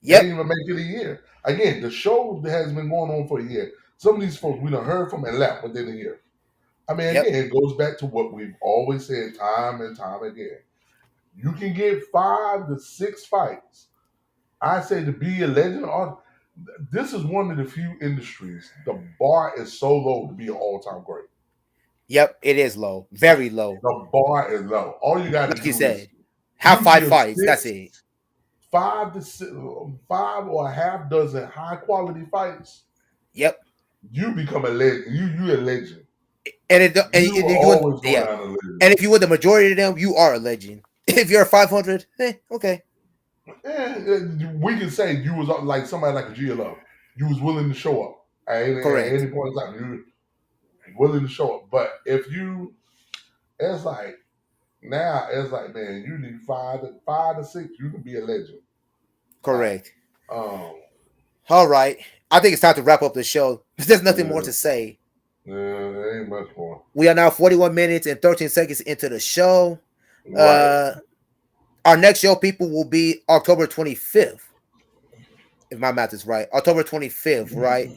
They Yep. didn't even make it a year. Again, the show has been going on for a year. Some of these folks we done heard from and left within a year. I mean, Yep. again, it goes back to what we've always said time and time again. You can get 5 to 6 fights. I say to be a legend. This is one of the few industries the bar is so low to be an all-time great. Yep. It is low. Very low. The bar is low. All you got to Like you do is said, have you 5 fights. That's give it. 5 or a half dozen high-quality fights. Yep. You become a legend. You a legend. And it and You will you would, always go yeah. down a legend. And if you were the majority of them, you are a legend. If you're a 500, okay. We can say you was like somebody like a GLO. You was willing to show up at Correct. any point in time. You were willing to show up. But if you, it's like now it's like man, you need 5 to 6. You can be a legend. Like Correct. um, All right. I think it's time to wrap up the show. There's nothing more yeah, to say. there ain't much more. We are now 41 minutes and 13 seconds into the show. Right. Uh, our next show, people, will be October 25th, if my math is right. October 25th, right?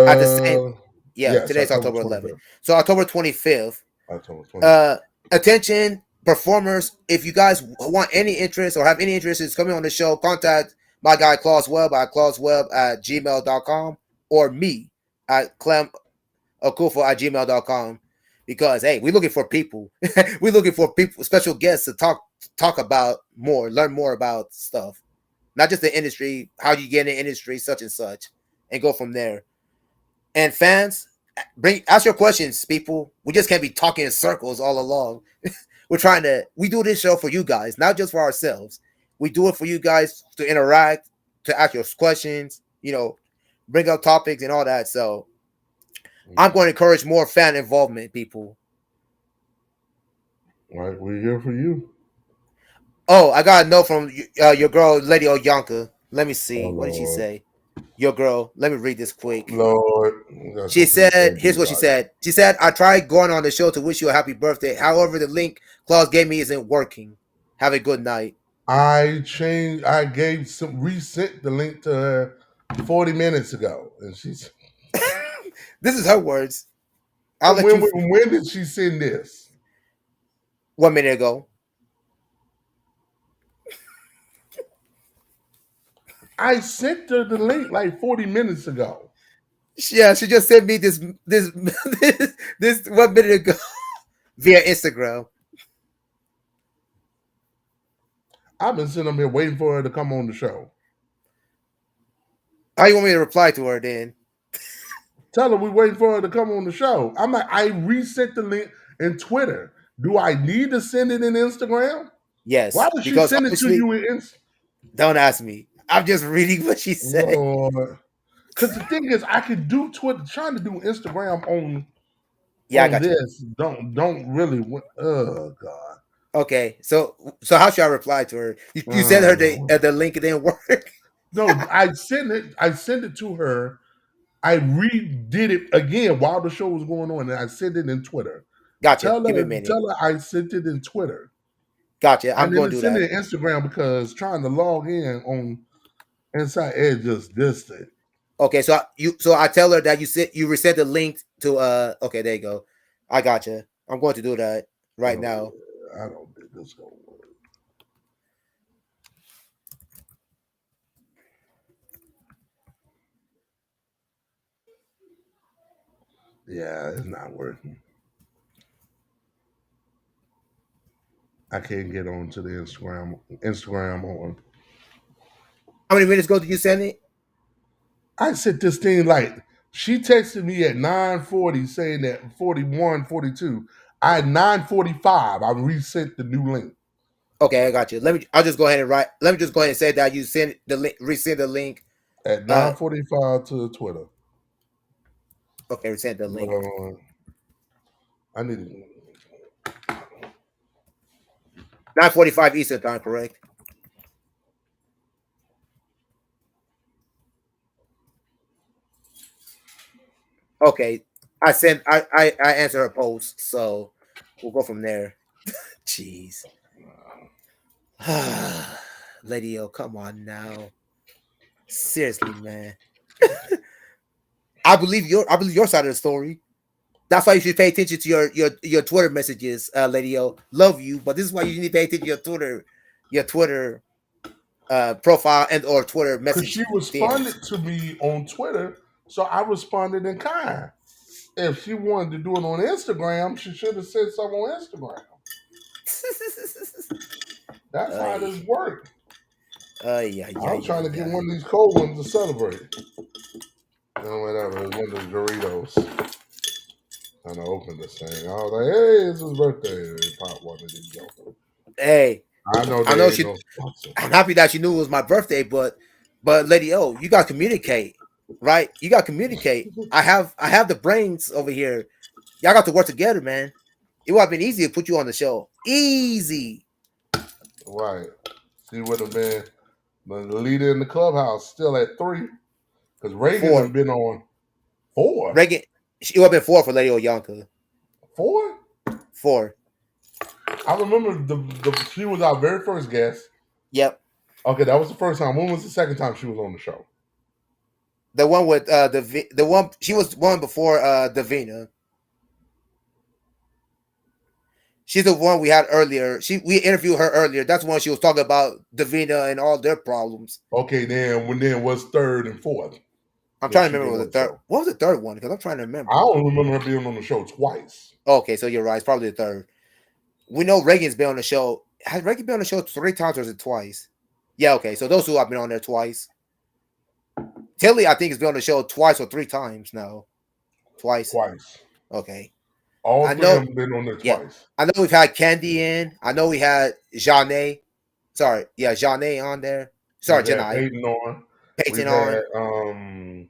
At the same, Uh, yeah, yes, today's October October 11th. 25th. So October 25th, October 25th. uh, attention, performers, if you guys want any interest or have any interest in coming on the show, contact my guy Claus Webb at clauswebb@gmail.com or me at Clem Akufo at gmail.com because hey, we're looking for people. We're looking for people, special guests to talk about more, learn more about stuff. Not just the industry, how you get in the industry, such and such, and go from there. And fans, ask your questions, people. We just can't be talking in circles all along. We do this show for you guys, not just for ourselves. We do it for you guys to interact, to ask your questions, bring up topics and all that. So I'm going to encourage more fan involvement, people. Right, we're here for you. Oh, I got a note from your girl, Lady Oyanka. Let me Oh see. What did she Lord, say? Your girl. Let me read this quick. Lord, we got She something to said, say to here's you, what she God. said. She said, I tried going on the show to wish you a happy birthday. However, the link Claus gave me isn't working. Have a good night. I gave some resent the link to her 40 minutes ago, and she's. This is her words. I'll And let you. when did she send this? 1 minute ago. I sent her the link like 40 minutes ago. Yeah, she just sent me this 1 minute ago via Instagram. I've been sitting up here waiting for her to come on the show. How you want me to reply to her then? Tell her we waiting for her to come on the show. I'm like, I resent the link in Twitter. Do I need to send it in Instagram? Why Yes, does she because send it to obviously, you in Instagram? don't ask me. I'm just reading what she said. Lord. Because the thing is, I could do Twitter, trying to do Instagram Yeah, I on got you. this. Don't really. Oh God. Okay, so how should I reply to her? You sent her Oh. the link, it didn't work. No, I sent it. I sent it to her. I redid it again while the show was going on, and I sent it in Twitter. Gotcha. Give me a minute. Tell her I sent it in Twitter. Gotcha. I I'm going didn't to do send that. it in Instagram because trying to log in on Inside Edge just distant. Okay, so I tell her that you resent the link to okay, there you go. I gotcha. I'm going to do that right Oh, now. yeah, I don't think this gonna work. Yeah, it's not working. I can't get onto the Instagram on. How many minutes ago did you send it? I sent this thing like she texted me at 9:40 saying that 41, 42. I had 9:45. I resent the new link Okay, I got you. I'll just go ahead and write. Let me just go ahead and say that you send the link, resend the link. at Uh, 9:45 to Twitter. okay, resend the But link. I need to. 9:45 Eastern time, correct? Okay, I answer her post, so we'll go from there. Jeez, Lady O, come on now, seriously, man. I believe your side of the story. That's why you should pay attention to your Twitter messages, Lady O. Love you, but this is why you need to pay attention to your Twitter profile and or Twitter Because message she DMs. responded to me on Twitter, so I responded in kind. If she wanted to do it on Instagram, she should have said something on Instagram. That's how Ay, this works. yeah, I yeah, was yeah, trying to get yeah. one of these cold ones to celebrate. Whatever, it was one of the Doritos. And I opened this thing. I was like, hey, it's his birthday. They pop one of these open. Hey, I know I know they ain't she. no sponsor. I'm happy that she knew it was my birthday, but Lady O, you got to communicate, right? You got to communicate. I have the brains over here. Y'all got to work together, man. It would have been easy to put you on the show. Easy. Right. She would have been the leader in the clubhouse still at 3. Because Reagan Four. had been on 4. Reagan. It would have been four for Lady Oyanka. 4? Four. I remember she was our very first guest. Yep. Okay, that was the first time. When was the second time she was on the show? The one with the one she was one before Davina. She's the one we had earlier. We interviewed her earlier. That's when she was talking about Davina and all their problems. Okay, then was third and fourth I'm when trying to she remember been what on the the third. show. What was the third one? Because I'm trying to I remember. don't remember her being on the show twice. Okay, so you're right. It's probably the third. We know Reagan's been on the show. Has Reagan been on the show 3 times or is it twice? Yeah, okay. So those two have been on there twice. Tilly, I think, has been on the show twice or 3 times now. Twice. Twice. Okay. All I three know. of them been on there Yeah. twice. I know we've had Candy in. I know we had Janae. Sorry. Yeah, Janae on there. Sorry, We've had Janai. Peyton on. Peyton We've had on.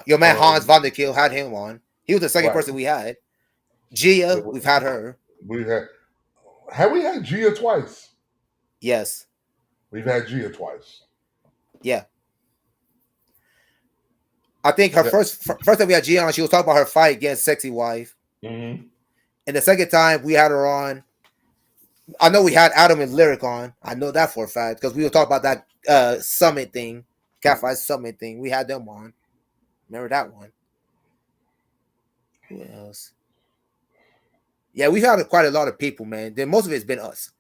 Your man Hans um Vanderkill had him on. He was the second right. person we had. Gia, we've had her. We've had have we had Gia twice? Yes. We've had Gia twice. Yeah. I think her Yeah. first time we had Gia on, she was talking about her fight against Sexy Wife. Mm-hmm. And the second time we had her on, I know we had Adam and Lyric on. I know that for a fact because we were talking about that summit thing, Catfight Summit thing. We had them on. Remember that one? Who else? Yeah, we've had quite a lot of people, man. Then most of it's been us.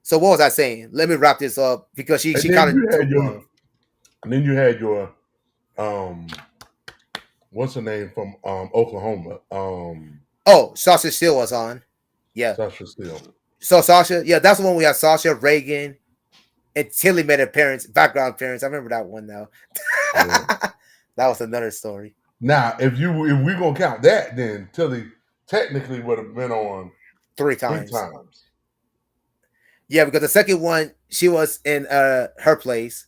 So what was I saying? Let me wrap this up because And she then kind you of had took your off. and then you had your um what's her name from Oklahoma? Oh, Sasha still was on. Yeah. Sasha Steele. So Sasha, yeah, that's the one we had Sasha, Reagan, and Tilly made appearance, background appearance. I remember that one now. Yeah. That was another story. Now, if we're gonna count that, then Tilly technically would have been on Three 3 times. times. Yeah, because the second one, she was in her place.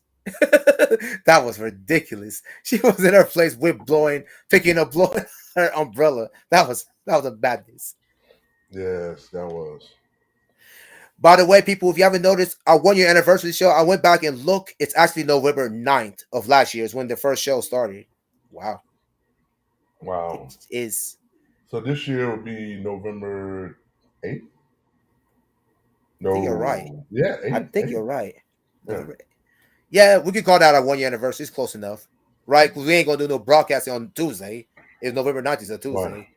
That was ridiculous. She was in her place, whip blowing, picking up, blowing her umbrella. That was a badness. Yes, that was. By the way, people, if you haven't noticed, our 1 year anniversary show, I went back and look. It's actually November 9th of last year is when the first show started. Wow. Wow. It is. So this year will be November 8th? I think you're right. No. Yeah, I 8th. think 8th. you're right. Yeah. Yeah, we could call that our 1 year anniversary. It's close enough. Right? Because we ain't going to do no broadcasting on Tuesday. It's November 9th is a Tuesday. Right.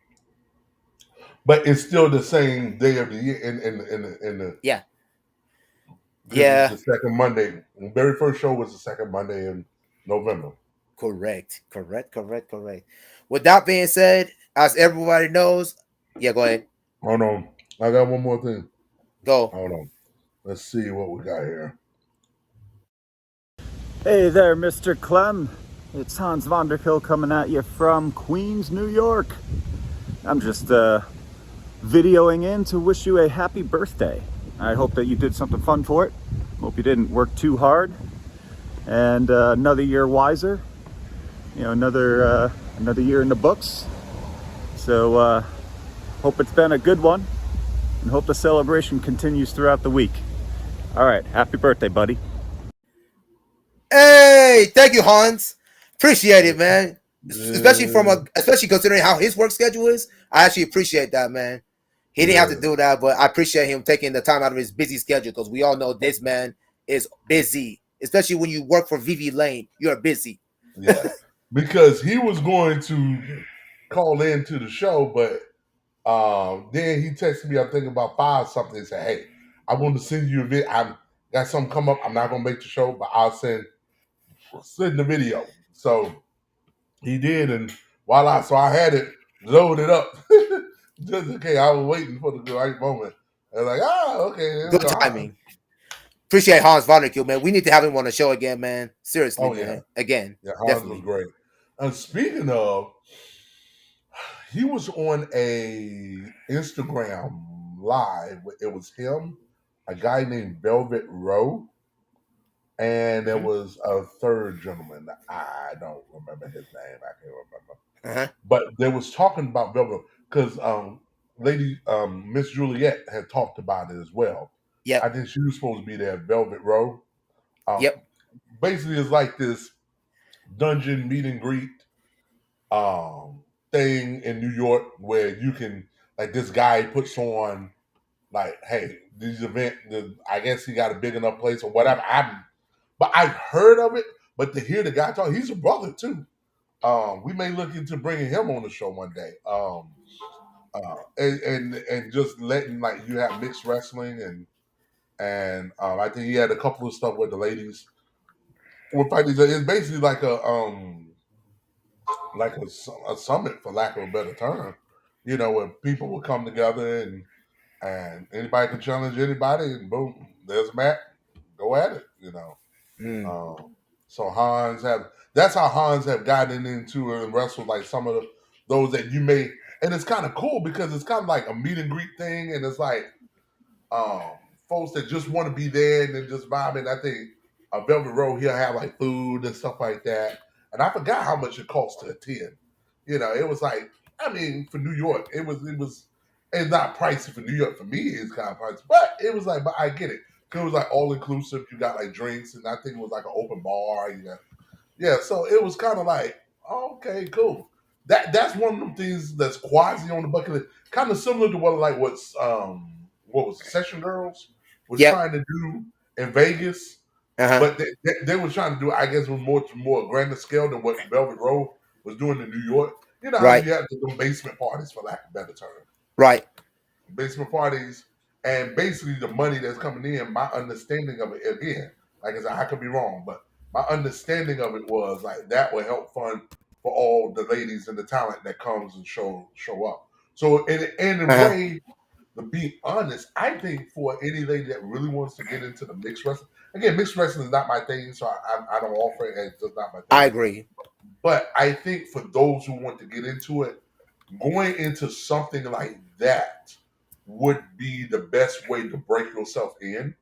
But it's still the same day of the year in the Yeah. because Yeah. it's the second Monday. The very first show was the second Monday in November. Correct. With that being said, as everybody knows, yeah, go ahead. Hold on. I got one more thing. Go. Hold on. Let's see what we got here. Hey there, Mr. Clem. It's Hans Vanderkill coming at you from Queens, New York. I'm just videoing in to wish you a happy birthday. I hope that you did something fun for it. Hope you didn't work too hard. And another year wiser. You know, another year in the books. So hope it's been a good one, and hope the celebration continues throughout the week. All right, happy birthday, buddy. Hey, thank you, Hans. Appreciate it, man. especially from Yeah, a, especially considering how his work schedule is. I actually appreciate that, man. He didn't have to yeah, do that, but I appreciate him taking the time out of his busy schedule because we all know this man is busy, especially when you work for VV Lane. You're busy. yeah. Because he was going to call in to the show, but then he texted me, I'm thinking about five something, and said, "Hey, I want to send you a video. I got something come up. I'm not gonna make the show, but I'll send the video." So he did, and voila! So I had it loaded up, just okay. I was waiting for the right moment. I was like, okay, there we Good go. Huh? timing. Appreciate Hans Vonderkill, man. We need to have him on the show again, man. Seriously, Oh yeah, man. Again, yeah. Hans was definitely. great. And speaking of, he was on a Instagram live. It was him, a guy named Velvet Rowe, and there Mm-hmm. was a third gentleman. I don't remember his name. I can't remember. Uh-huh. But they was talking about Velvet because lady Miss Juliet had talked about it as well. I Yep. think she was supposed to be there, Velvet Rowe. Yep. Basically, it's like this dungeon meet and greet um thing in New York where you can like this guy puts on like, hey, these event. I guess he got a big enough place or whatever. But I've heard of it. But to hear the guy talk, he's a brother too. We may look into bringing him on the show one day. And just letting like you have mixed wrestling and I think he had a couple of stuff with the ladies. With fighting, it's basically like a summit for lack of a better term. You know, where people will come together and anybody can challenge anybody, and boom, there's Matt. Go at it. You know. Mm. Um, so Hans have that's how Hans have gotten into and wrestled like some of those that you may, and it's kind of cool because it's kind of like a meet and greet thing, and it's like um, folks that just want to be there and then just vibing. I think a Velvet Row he'll have like food and stuff like that, and I forgot how much it cost to attend. You know, it was like I mean for New York, it was it's not pricey for New York for me. It's kind of pricey, but it was like but I get it. 'Cause it was like all inclusive. You got like drinks, and I think it was like an open bar. You got yeah, so it was kind of like, okay, cool. That's one of them things that's quasi on the bucket list, kind of similar to what was it, Session Girls was Yep. trying to do in Vegas, Uh-huh. but they were trying to do, I guess, with more grander scale than what Velvet Row was doing in New York. You know how Right. you have the basement parties, for lack of a better term, Right. basement parties, and basically the money that's coming in. My understanding of it, again, like I said, I could be wrong, but my understanding of it was like that would help fund for all the ladies and the talent that comes and show up. So in a Uh-huh. way, to be honest, I think for any lady that really wants to get into the mixed wrestling, again, mixed wrestling is not my thing, so I don't offer it. It's just not my I thing. agree. But I think for those who want to get into it, going into something like that would be the best way to break yourself in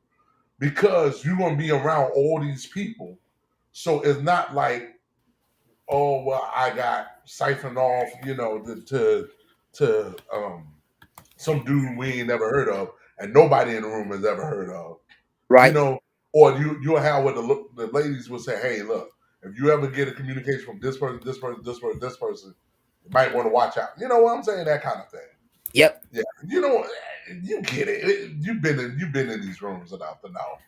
because you're going to be around all these people. So it's not like, oh, well, I got siphoned off, to some dude we ain't never heard of and nobody in the room has ever heard of, you Right. know, or you'll have what the ladies will say, hey, look, if you ever get a communication from this person, this person, this person, this person, you might want to watch out. You know what I'm saying? That kind of thing. Yep. Yeah, you get it. You've been in these rooms enough to know.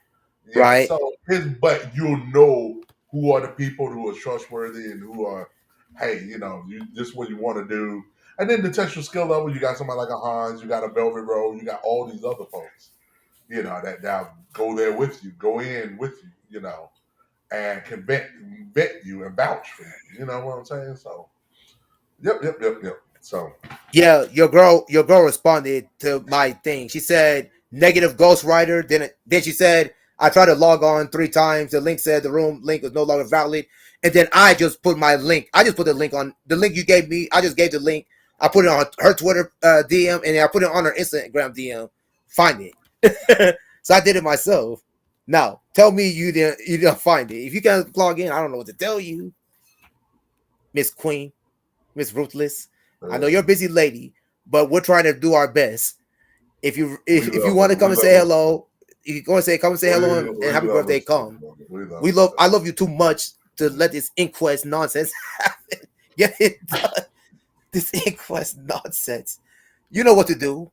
Yeah, Right. so but you'll know who are the people who are trustworthy and who are, hey, this is what you want to do. And then to test your skill level, you got somebody like a Hans, you got a Velvet Row, you got all these other folks, that go there with you, go in with you, and can vet you and vouch for you. You know what I'm saying? So, yep. So, Yeah, your girl responded to my thing. She said negative ghostwriter. Then she said I tried to log on 3 times. The link said the room link was no longer valid. And then I just put my link. I just put the link on the link you gave me. I just gave the link. I put it on her Twitter DM and then I put it on her Instagram DM. Find it. So I did it myself. Now tell me you didn't find it. If you can't log in, I don't know what to tell you, Miss Queen. Miss Ruthless. I know uh, you're a busy lady, but we're trying to do our best. If you we if you love want to her. come We and love say her. hello, you can go and say come and say hello and We happy love birthday. us. Come. We love We love. us. I love you too much to let this inquest nonsense happen. Get it done. This inquest nonsense. You know what to do.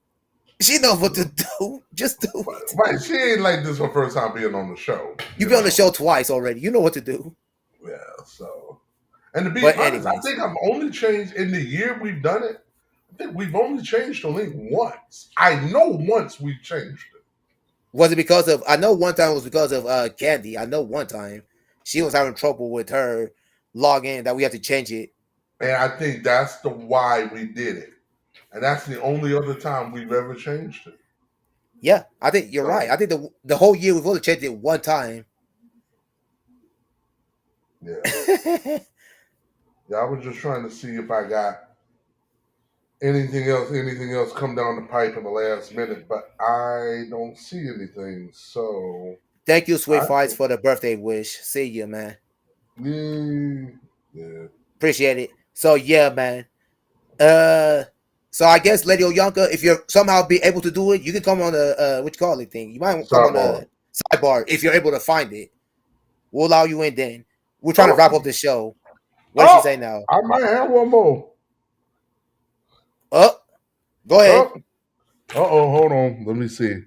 She knows what to do. Just do it. Right, she ain't like this her first time being on the show, You've you been on the know. show twice already. You know what to do. Yeah, so and to be But honest, I anyways, think I've only changed in the year we've done it. I think we've only changed the link once. I know once we changed it. was it because of? I know one time it was because of Candy. I know one time she was having trouble with her login that we had to change it. And I think that's the why we did it. And that's the only other time we've ever changed it. Yeah, I think you're right. So I think the whole year we've only changed it one time. yeah. Yeah, I was just trying to see if I got anything else come down the pipe in the last minute, but I don't see anything. So Thank you, Sweet I Fights, think for the birthday wish. See you, man. yeah. Appreciate it. So yeah, man. Uh, so I guess Lady Oyanka, if you're somehow be able to do it, you can come on the what you call it thing. You might come on Sidebar. the sidebar if you're able to find it. We'll allow you in then. We're trying to Oh, wrap up the show. What did she say oh, now? I might have one more. Oh, go ahead. Oh, hold on. Let me see.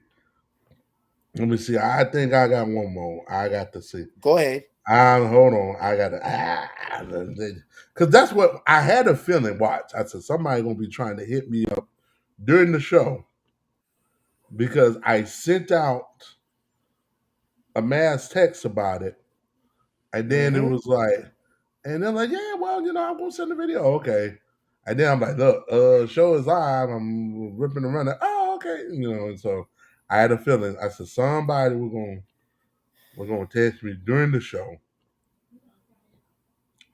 Let me see. I think I got one more. I got to see. Go ahead. Hold on. I got to. Because that's what I had a feeling. Watch. I said, somebody going to be trying to hit me up during the show because I sent out a mass text about it. And then it Mm-hmm. was like, and they're like, yeah, well, I'm going to send the video. Okay. And then I'm like, look, show is live. I'm ripping and running. Oh, okay. And so I had a feeling. I said, somebody we're gonna text me during the show.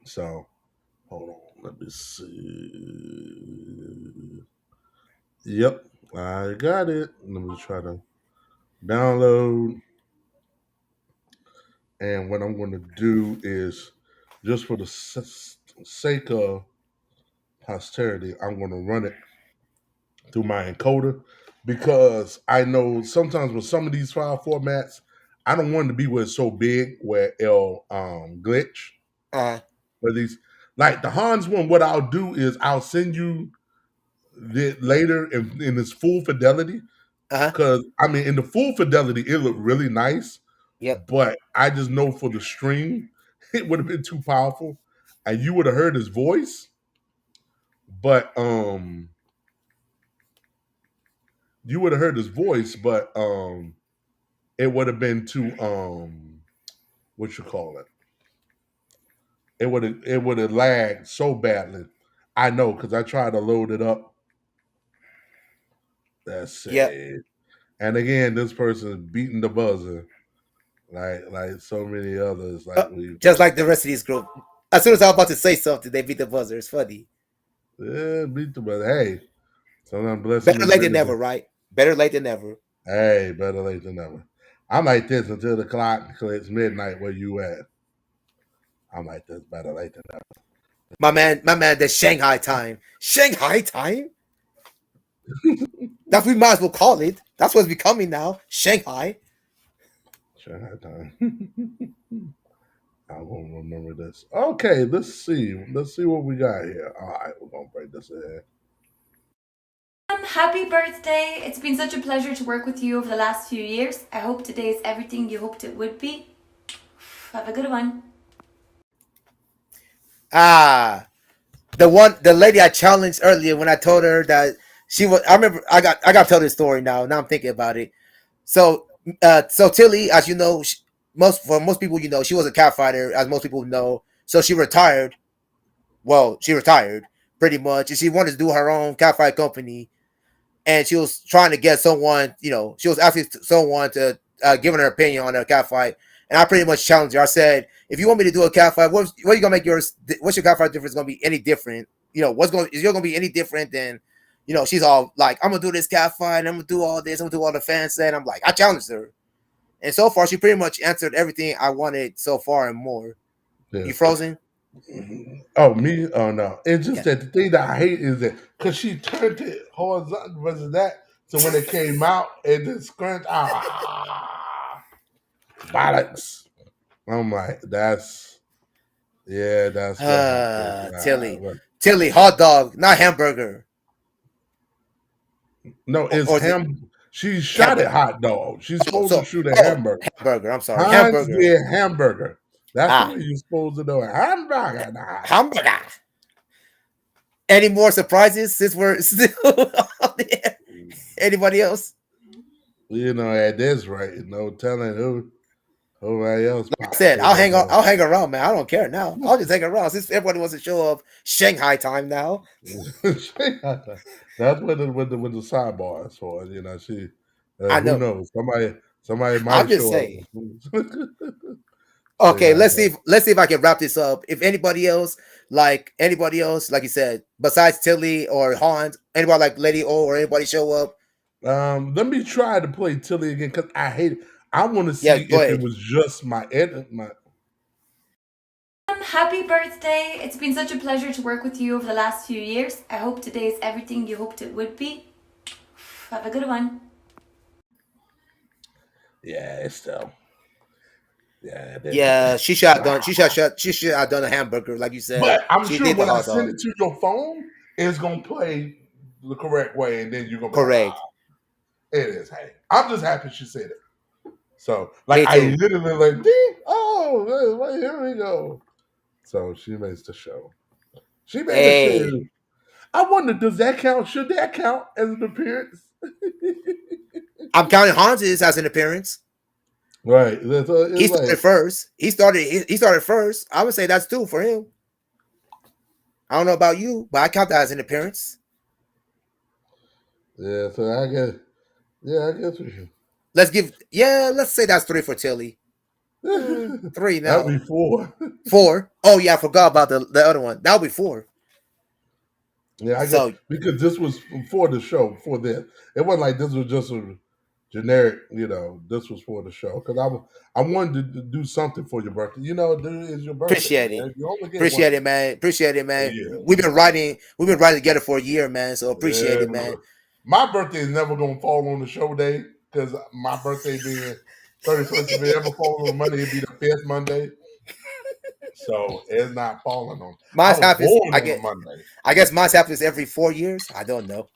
So hold on, let me see. Yep, I got it. Let me try to download. And what I'm going to do is, just for the sake of posterity, I'm going to run it through my encoder because I know sometimes with some of these file formats, I don't want it to be where it's so big where it'll glitch. Uh But these, like the Hans one, what I'll do is I'll send you later in its full fidelity. huh. Because I mean, in the full fidelity, it looked really nice, Yep. but I just know for the stream, it would have been too powerful, and you would have heard his voice, but you would have heard his voice, but it would have been too what you call it? It would have lagged so badly. I know because I tried to load it up. That's Yep. it. And again, this person is beating the buzzer like so many others. Uh, Like we just like the rest of these group. As soon as I was about to say something, they beat the buzzer. It's funny. beat the buzzer. Hey, sometimes blessing Better is late than greater never, than right? Better late than never. hey, better late than never. I'm like this until the clock clicks midnight where you at. I'm like this, better late than never. My man, the Shanghai time. Shanghai time? That's what we might as well call it. That's what's becoming now. Shanghai. Shanghai time. I won't remember this. Okay, let's see. Let's see what we got here. All right, we're gonna break this in. Happy birthday! It's been such a pleasure to work with you over the last few years. I hope today is everything you hoped it would be. Have a good one. Ah, the lady I challenged earlier when I told her that she was. I remember I got to tell this story now. Now I'm thinking about it. So so Tilly, as you know, most people, she was a cat fighter, as most people know. So she retired. Well, she retired pretty much, and she wanted to do her own cat fight company. And she was trying to get someone, she was asking someone to give her opinion on a cat fight. And I pretty much challenged her. I said, if you want me to do a cat fight, what are you gonna make yours? What's your cat fight difference gonna be any different? Is your gonna be any different than, she's all like, I'm gonna do this cat fight, I'm gonna do all this, I'm gonna do all the fans said. I'm like, I challenged her, and so far she pretty much answered everything I wanted so far and more. Yeah. You frozen? Oh, me? Oh, no. It's just Yeah. that the thing that I hate is that because she turned it horizontal versus that. So when it came out, it just scrunched. Bollocks. I'm like, Yeah, that's what happened. Tilly. Tilly, hot dog, not hamburger. No, it's Or is it ham. She shot at hamburger? hot dog. She's Oh, supposed to so shoot a oh, hamburger. hamburger. I'm sorry, Hans hamburger. did hamburger. That's the Ah, way you're supposed to do it. Hamburger, not hot dog. hamburger. Any more surprises since we're still on the air? Anybody else? You know, at this rate, no telling who else Like I pops said, in there. I'll hang around, man. I don't care now. I'll just hang around since everybody wants to show up Shanghai time now. That's what the sidebar is for. You know, I who know. knows? Somebody I'm might just show saying. up. Say Okay, hi. let's see if I can wrap this up. If anybody else, like you said, besides Tilly or Hans, anybody like Lady O or anybody show up, Let me try to play Tilly again because I hate it. I want to yeah, see go if it ahead. was just my edit. Happy birthday. It's been such a pleasure to work with you over the last few years. I hope today is everything you hoped it would be. Have a good one. Yeah, it's still. Yeah, Yeah, she should have done a hamburger, like you said. but I'm She sure did the when I hot send dog. it to your phone, it's gonna play the correct way, and then you're gonna be like, Correct. it is. Hey, I'm just happy she said it. So, like, Me I too. literally like, ding, oh, well, here we go. So she makes the show. She made a Hey, show. I wonder, does that count? Should that count as an appearance? I'm counting Hans's as an appearance. Right. So He it's started like, first. He started first. I would say that's two for him. I don't know about you, but I count that as an appearance. yeah. So I guess we should. Let's say that's three for Tilly. Three That'd be now. four. Four. Oh yeah, I forgot about the other one. That'll be four. Yeah, I guess So because this was for the show. For this, it wasn't like this was just a generic. You know, this was for the show because I wanted to do something for your birthday. You know, it's your birthday, appreciate it. man. You only get one Appreciate it, man. Appreciate it, a man. year. We've been writing together for a year, man. So appreciate Yeah, it, man. my birthday is never gonna fall on the show day because my birthday being 31st, if it ever falls on Monday, it'd be the fifth Monday. So it's not falling on. I Mine's was happens. born on a Monday. I guess mine's happens every 4 years. I don't know.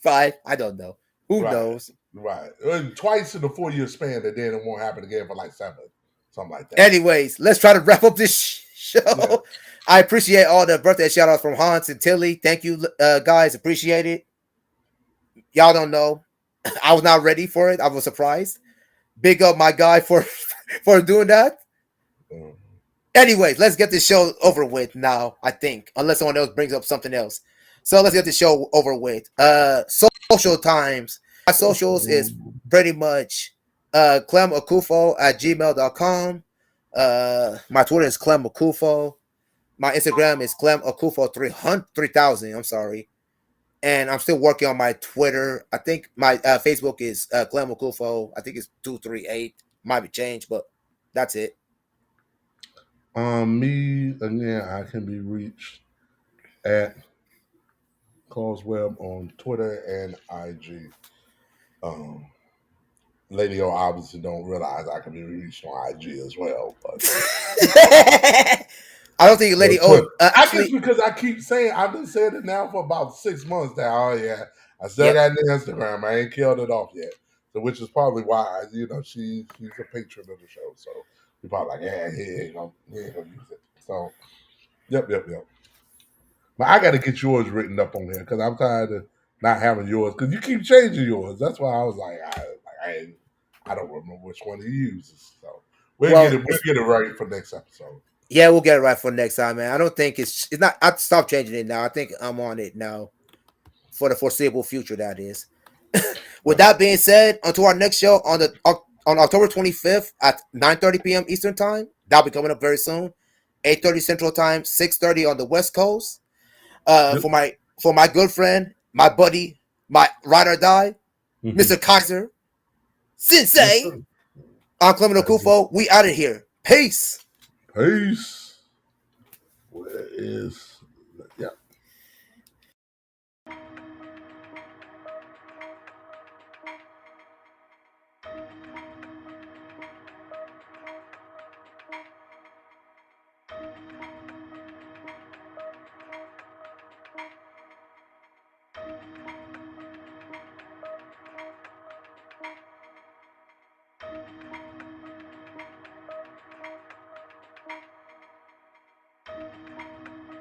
Five. I don't know. Who Right, knows? right. Twice in the 4 year span, and then it won't happen again for like seven, something like that. Anyways, let's try to wrap up this show. Yeah. I appreciate all the birthday shout outs from Hans and Tilly. Thank you, guys. Appreciate it. Y'all don't know. I was not ready for it. I was surprised. Big up my guy for for doing that. Mm. Anyways, let's get this show over with now, I think. Unless someone else brings up something else. So let's get the show over with. Social times. My socials is pretty much Clem Akufo at gmail.com. My Twitter is Clem Akufo. My Instagram is Clem Akufo 3000. I'm sorry. And I'm still working on my Twitter. I think my Facebook is Clem Akufo. I think it's 238. Might be changed, but that's it. Me again. I can be reached at Claus Webb on Twitter and IG. Um, Lady O obviously don't realize I can be reached on IG as well, but I don't think Lady Twitter. O I guess actually. because I keep saying I've been saying it now for about 6 months now. Oh yeah, I still Yep. got an Instagram. I ain't killed it off yet. So which is probably why she's a patron of the show. So you're probably like, yeah, he ain't gonna use it. So yep. But I got to get yours written up on here because I'm tired of not having yours because you keep changing yours. That's why I was like, I don't remember which one he uses. So Well, we'll get it right for next episode. yeah, we'll get it right for next time, man. I don't think it's not. I stopped changing it now. I think I'm on it now for the foreseeable future. That is. With that being said, until our next show on October 25th at 9:30 p.m. Eastern time. That'll be coming up very soon. 8:30 Central Time, 6:30 on the West Coast. Yep. For my good friend, my buddy, my ride or die, Mr. Kaiser, Sensei. I'm Clement Okufo. We out of here. Peace. Peace. Where is